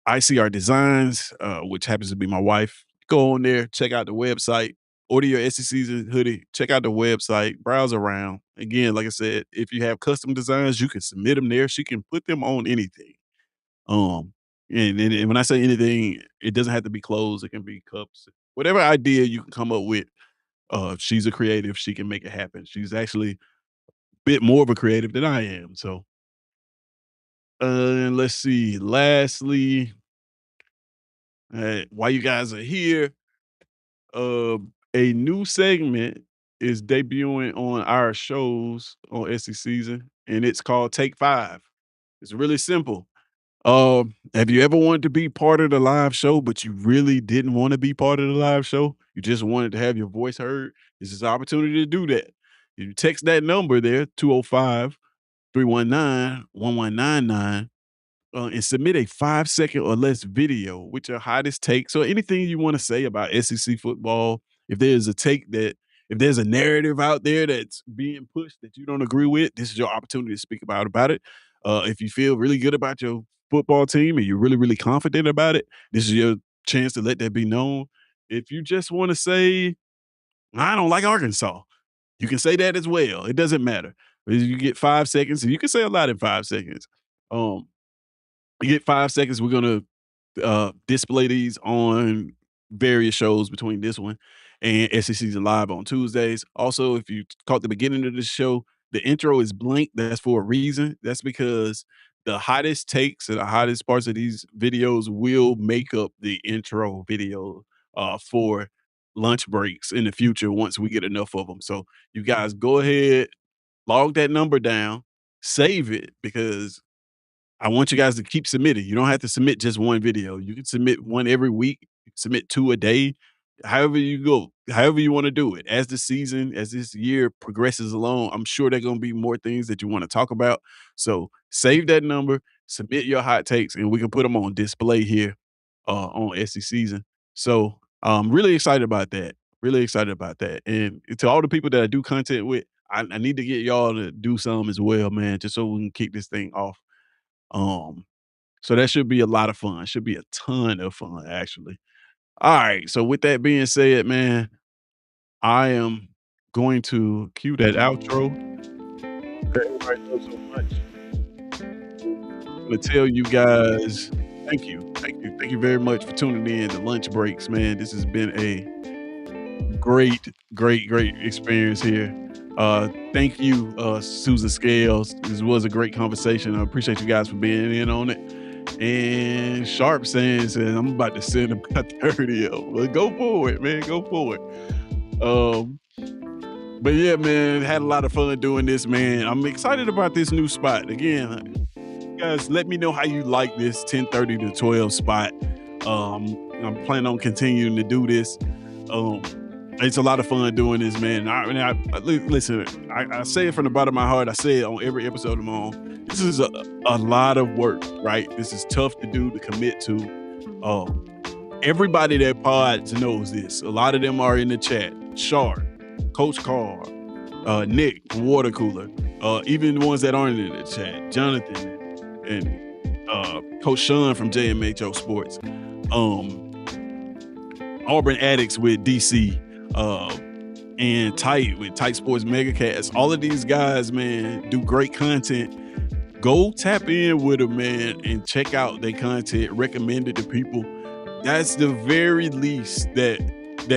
I see our designs, which happens to be my wife. Go on there, check out the website, order your SEC season hoodie, check out the website, browse around. Again, like I said, if you have custom designs, you can submit them there. She can put them on anything. Um, and when I say anything, it doesn't have to be clothes. It can be cups. Whatever idea you can come up with, she's a creative. She can make it happen. She's actually a bit more of a creative than I am. So, and let's see. Lastly, while you guys are here, uh, a new segment is debuting on our shows on SE season, and it's called Take Five. It's really simple. Have you ever wanted to be part of the live show, but you really didn't want to be part of the live show? You just wanted to have your voice heard? This is an opportunity to do that. You text that number there, 205 319 1199, and submit a 5-second or less video with your hottest take. So anything you want to say about SEC football, if there's a take that if there's a narrative out there that's being pushed that you don't agree with, this is your opportunity to speak about it. If you feel really good about your football team and you're really, really confident about it, this is your chance to let that be known. If you just want to say, I don't like Arkansas, you can say that as well. It doesn't matter. You get 5 seconds, and you can say a lot in 5 seconds. Um, you get 5 seconds. We're gonna display these on various shows between this one and SEC's Live on Tuesdays. Also, if you caught the beginning of the show, the intro is blank. That's for a reason. That's because the hottest takes and the hottest parts of these videos will make up the intro video for lunch breaks in the future once we get enough of them. So you guys go ahead, log that number down, save it because I want you guys to keep submitting. You don't have to submit just one video. You can submit one every week, submit 2 a day, however you go, however you wanna do it. As this year progresses along, I'm sure there are gonna be more things that you wanna talk about. So, save that number, submit your hot takes, and we can put them on display here, on SC Season. So, I'm really excited about that, really excited about that, and to all the people that I do content with, I need to get y'all to do some as well, man, just so we can kick this thing off. Um, so that should be a lot of fun. Should be a ton of fun, actually. All right. So with that being said, man, I am going to cue that outro that everybody loves so much. I'm gonna tell you guys thank you. Thank you. Thank you very much for tuning in to Lunch Breaks, man. This has been a great, great, great experience here. Thank you, Susan Scales. This was a great conversation. I appreciate you guys for being in on it. And Sharp saying, I'm about to send about 30 of them. Well, go for it, man. Go for it. But yeah, man, had a lot of fun doing this, man. I'm excited about this new spot. Again, guys, let me know how you like this 10:30 to 12 spot. I'm planning on continuing to do this. Um, it's a lot of fun doing this, man. Listen, I say it from the bottom of my heart. I say it on every episode I'm on. This is a lot of work, right? This is tough to do, to commit to. Everybody that pods knows this. A lot of them are in the chat. Sharp, Coach Carr, Nick from Water Cooler, even the ones that aren't in the chat, Jonathan and Coach Sean from JMHO Sports, Auburn Addicts with DC, and Tight with Tight Sports Megacast. All of these guys, man, do great content. Go tap in with them, man, and check out their content. Recommend it to people. That's the very least that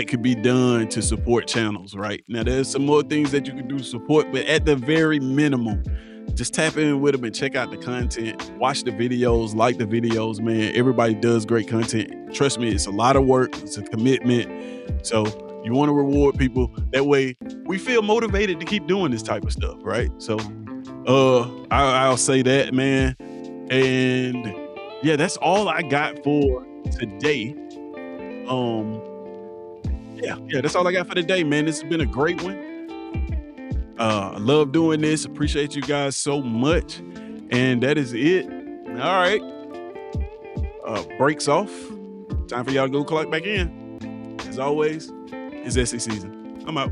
could be done to support channels, right? Now, there's some more things that you can do to support, but at the very minimum, just tap in with them and check out the content. Watch the videos, like the videos, man. Everybody does great content. Trust me, it's a lot of work. It's a commitment. So you want to reward people. That way we feel motivated to keep doing this type of stuff, right? So I'll say that, man. And yeah, that's all I got for today. Yeah, that's all I got for today, man. This has been a great one. I love doing this. Appreciate you guys so much. And that is it. All right. Breaks off. Time for y'all to go clock back in. As always, it's SEC season. I'm out.